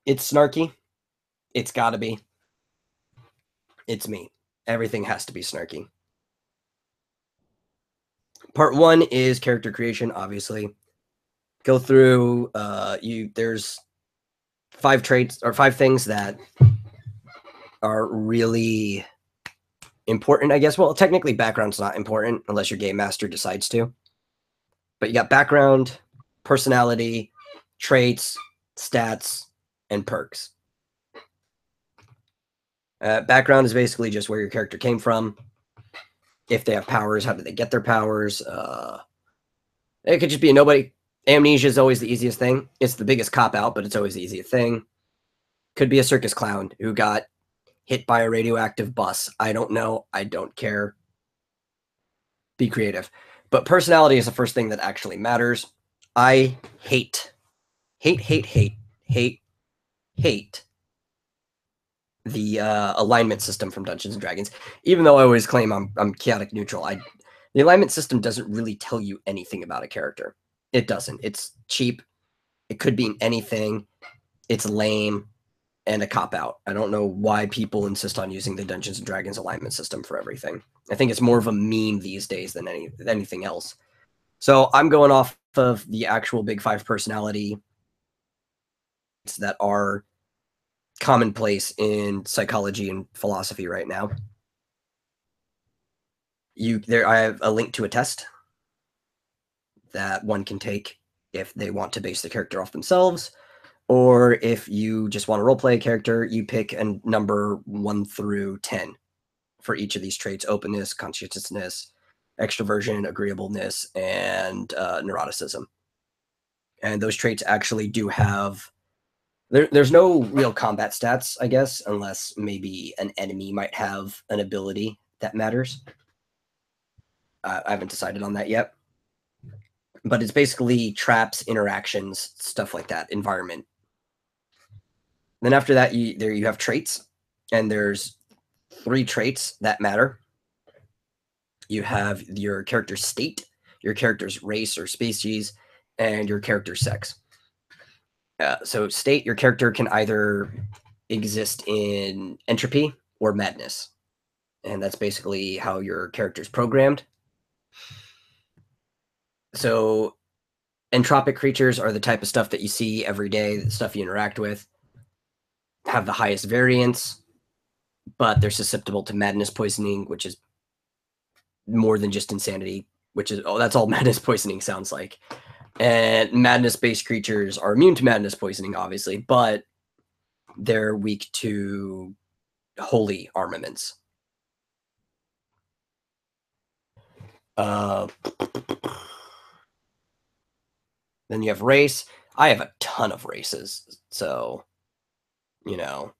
It's snarky. It's got to be. It's me. Everything has to be snarky. Part 1 is character creation, obviously. Go through, there's 5 traits or 5 things that are really important, I guess. Well, technically background's not important unless your game master decides to. But you got background, personality, traits, stats, and perks. Background is basically just where your character came from. If they have powers, how did they get their powers? It could just be a nobody. Amnesia is always the easiest thing. It's the biggest cop-out, but it's always the easiest thing. Could be a circus clown who got hit by a radioactive bus. I don't know. I don't care. Be creative. But personality is the first thing that actually matters. I hate the alignment system from Dungeons and Dragons. Even though I always claim I'm chaotic neutral, the alignment system doesn't really tell you anything about a character. It doesn't. It's cheap. It could be anything. It's lame and a cop-out. I don't know why people insist on using the Dungeons and Dragons alignment system for everything. I think it's more of a meme these days than anything else. So I'm going off of the actual Big 5 personality that are commonplace in psychology and philosophy right now. I have a link to a test that one can take if they want to base the character off themselves, or if you just want to roleplay a character, you pick a number 1 through 10 for each of these traits: openness, conscientiousness, extroversion, agreeableness, and neuroticism. And those traits actually do have... There's no real combat stats, I guess, unless maybe an enemy might have an ability that matters. I haven't decided on that yet. But it's basically traps, interactions, stuff like that, environment. Then after that, you have traits, and there's 3 traits that matter. You have your character's state, your character's race or species, and your character's sex. So state, your character can either exist in entropy or madness. And that's basically how your character's programmed. So entropic creatures are the type of stuff that you see every day, the stuff you interact with, have the highest variance, but they're susceptible to madness poisoning, which is more than just insanity, that's all madness poisoning sounds like. And madness-based creatures are immune to madness poisoning, obviously, but they're weak to holy armaments. Then you have race. I have a ton of races, so, good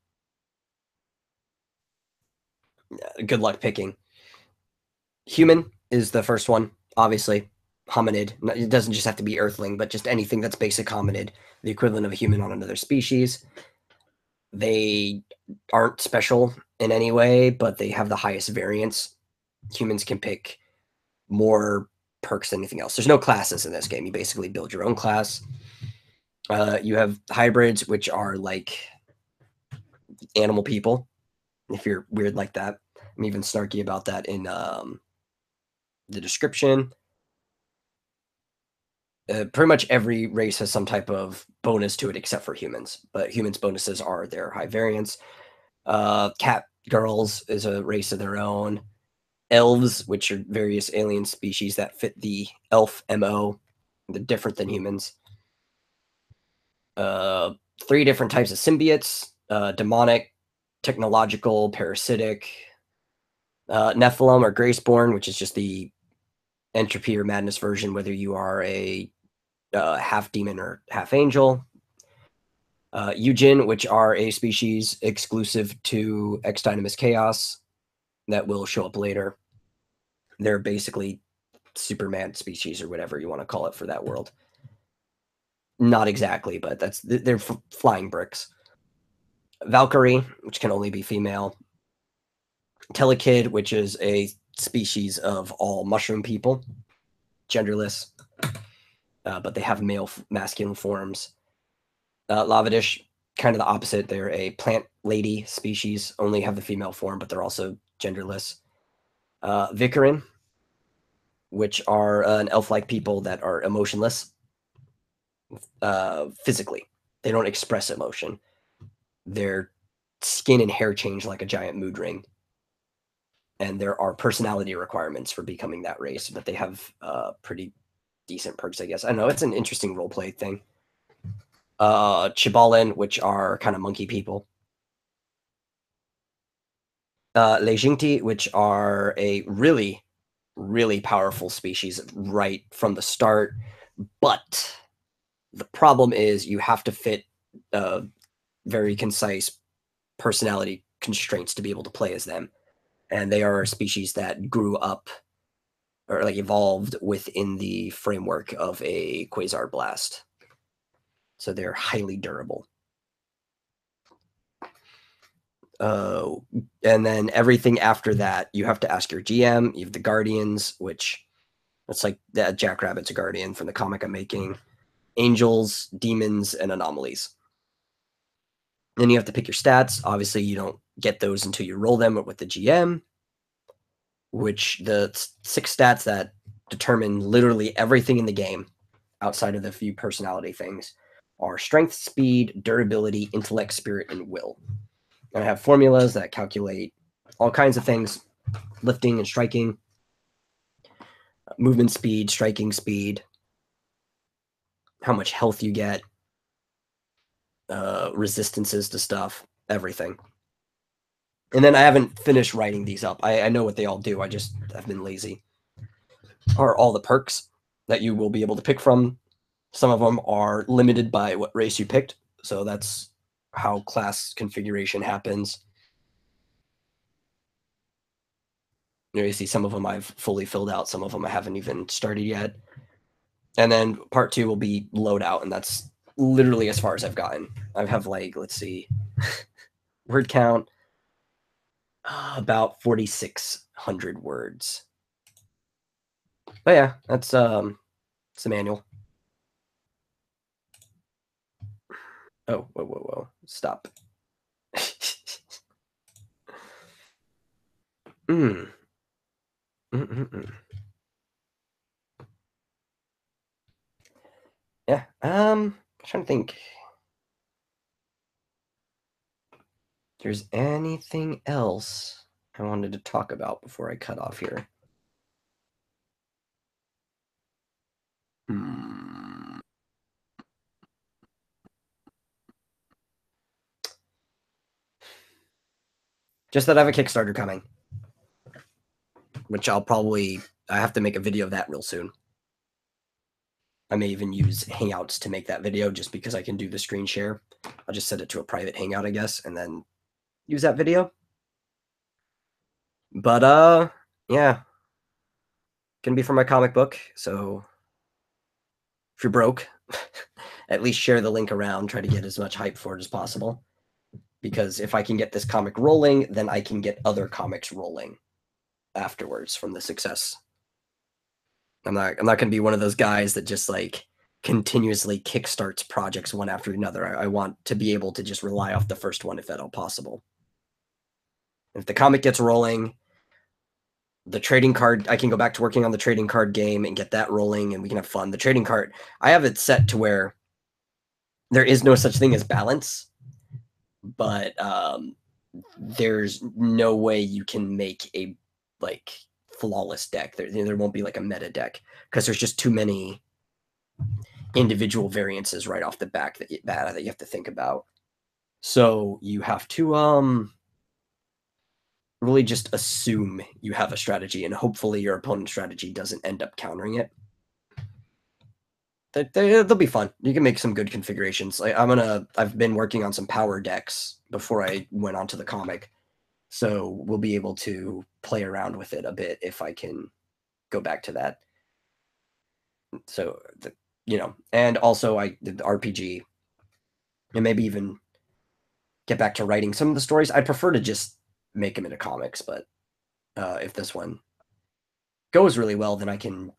luck picking. Human is the first one, obviously. Hominid. It doesn't just have to be earthling, but just anything that's basic hominid, the equivalent of a human on another species. They aren't special in any way, but they have the highest variance. Humans can pick more perks than anything else. There's no classes in this game. You basically build your own class. You have hybrids, which are like animal people, if you're weird like that. I'm even snarky about that in the description. Pretty much every race has some type of bonus to it except for humans, but humans' bonuses are their high variance. Cat girls is a race of their own. Elves, which are various alien species that fit the elf MO, they're different than humans. 3 different types of symbiotes: demonic, technological, parasitic. Nephilim or Graceborn, which is just the entropy or madness version, whether you are a half demon or half angel. Eugin, which are a species exclusive to X Dynamis Chaos that will show up later. They're basically Superman species or whatever you want to call it for that world. Not exactly, but they're flying bricks. Valkyrie, which can only be female. Telekid, which is a species of all mushroom people, genderless, but they have male masculine forms. Lavadish, kind of the opposite. They're a plant lady species, only have the female form, but they're also genderless. Vikarin, which are an elf-like people that are emotionless physically. They don't express emotion. Their skin and hair change like a giant mood ring. And there are personality requirements for becoming that race, but they have pretty decent perks, I guess. I don't know. It's an interesting roleplay thing. Chibalin, which are kind of monkey people. Lejingti, which are a really, really powerful species right from the start. But the problem is you have to fit very concise personality constraints to be able to play as them. And they are a species that grew up or like evolved within the framework of a quasar blast. So they're highly durable. And then everything after that, you have to ask your GM. You have the Guardians, which it's like that Jackrabbit's a Guardian from the comic I'm making. Angels, demons, and anomalies. Then you have to pick your stats. Obviously, you don't get those until you roll them with the GM, which the 6 stats that determine literally everything in the game outside of the few personality things are strength, speed, durability, intellect, spirit, and will. And I have formulas that calculate all kinds of things, lifting and striking, movement speed, striking speed, how much health you get, resistances to stuff, everything. And then I haven't finished writing these up. I know what they all do. I've been lazy. Are all the perks that you will be able to pick from. Some of them are limited by what race you picked. So that's how class configuration happens. You see some of them I've fully filled out. Some of them I haven't even started yet. And then part 2 will be loadout, and that's literally as far as I've gotten. I have like, let's see, word count, about 4,600 words. But yeah, that's it's a manual. Oh, whoa, stop. Yeah, I'm trying to think. If there's anything else I wanted to talk about before I cut off here. Just that I have a Kickstarter coming, which I have to make a video of that real soon. I may even use Hangouts to make that video just because I can do the screen share. I'll just set it to a private Hangout, I guess, and then use that video. But, yeah. Gonna be for my comic book, so if you're broke, at least share the link around, try to get as much hype for it as possible. Because if I can get this comic rolling, then I can get other comics rolling afterwards from the success. I'm not going to be one of those guys that just like continuously kickstarts projects one after another. I want to be able to just rely off the first one if at all possible. If the comic gets rolling, the trading card, I can go back to working on the trading card game and get that rolling and we can have fun. The trading card, I have it set to where there is no such thing as balance, but there's no way you can make a like flawless deck. There won't be like a meta deck because there's just too many individual variances right off the back that you have to think about. So you have to really just assume you have a strategy and hopefully your opponent's strategy doesn't end up countering it. They'll be fun. You can make some good configurations. Like I've been working on some power decks before I went onto the comic. So we'll be able to play around with it a bit if I can go back to that. So, and also I did the RPG, and maybe even get back to writing some of the stories. I'd prefer to just make them into comics, but if this one goes really well, then I can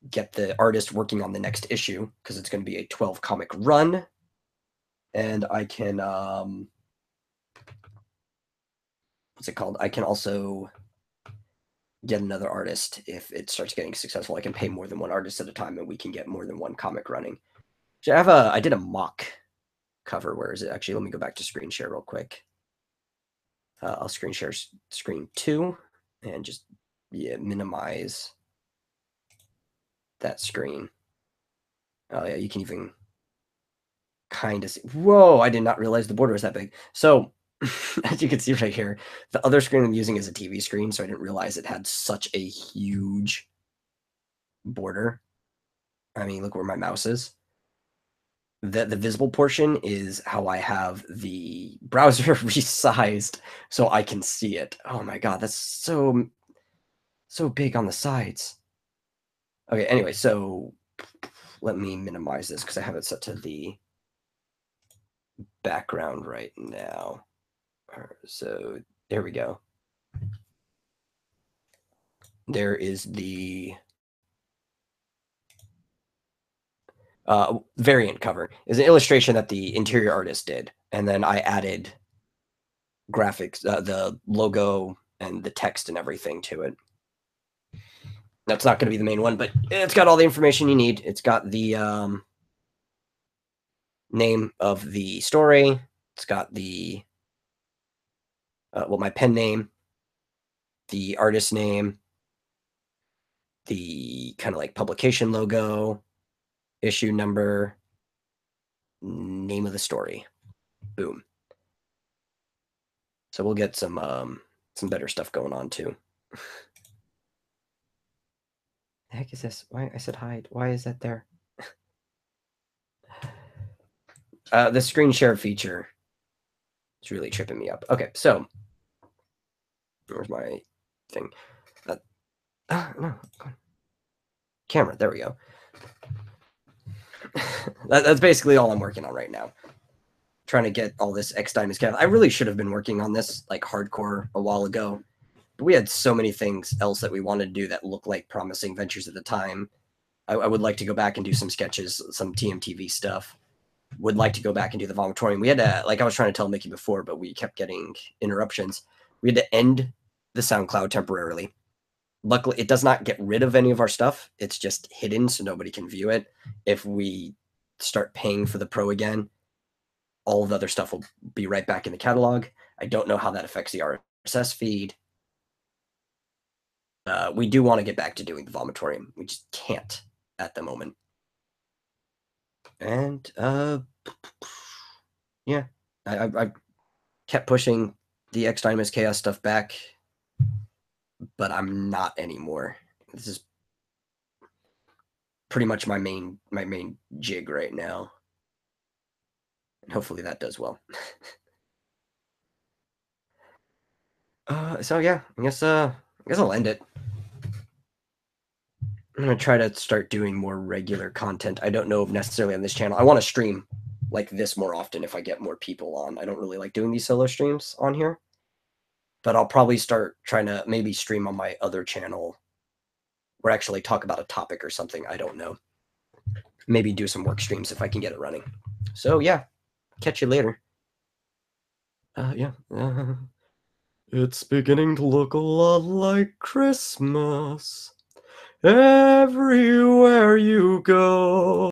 get the artist working on the next issue, because it's going to be a 12 comic run, and I can what's it called? I can also get another artist if it starts getting successful. I can pay more than one artist at a time, and we can get more than one comic running. So I did a mock cover. Where is it? Actually, let me go back to screen share real quick. I'll screen share screen 2 and just minimize that screen. Oh yeah, you can even kind of see. Whoa, I did not realize the border was that big. So as you can see right here, the other screen I'm using is a TV screen, so I didn't realize it had such a huge border. I mean, look where my mouse is. The visible portion is how I have the browser resized so I can see it. Oh my god, that's so big on the sides. Okay, anyway, so let me minimize this because I have it set to the background right now. So there we go. There is the variant cover. Is an illustration that the interior artist did, and then I added graphics, the logo and the text and everything to it. That's not going to be the main one, but it's got all the information you need. It's got the name of the story. It's got the my pen name, the artist name, the kind of like publication logo, issue number, name of the story. Boom. So we'll get some better stuff going on too. The heck is this? Why I said hide? Why is that there? The screen share feature is really tripping me up. Okay, so where's my thing? No, camera. There we go. That's basically all I'm working on right now. Trying to get all this X Diamonds Cav. I really should have been working on this like hardcore a while ago. But we had so many things else that we wanted to do that looked like promising ventures at the time. I would like to go back and do some sketches, some TMTV stuff. Would like to go back and do the vomitorium. We had to, like I was trying to tell Mickey before, but we kept getting interruptions. We had to end the SoundCloud temporarily. Luckily, it does not get rid of any of our stuff. It's just hidden so nobody can view it. If we start paying for the pro again, all of the other stuff will be right back in the catalog. I don't know how that affects the RSS feed. We do want to get back to doing the vomitorium. We just can't at the moment. And yeah, I kept pushing the X Dynamis Chaos stuff back, but I'm not anymore. This is pretty much my main jig right now, and hopefully that does well. So yeah, I guess I'll end it. I'm gonna try to start doing more regular content. I don't know if necessarily on this channel. I want to stream like this more often if I get more people on. I don't really like doing these solo streams on here, but I'll probably start trying to maybe stream on my other channel or actually talk about a topic or something. I don't know. Maybe do some work streams if I can get it running. So yeah, catch you later. Yeah. It's beginning to look a lot like Christmas everywhere you go.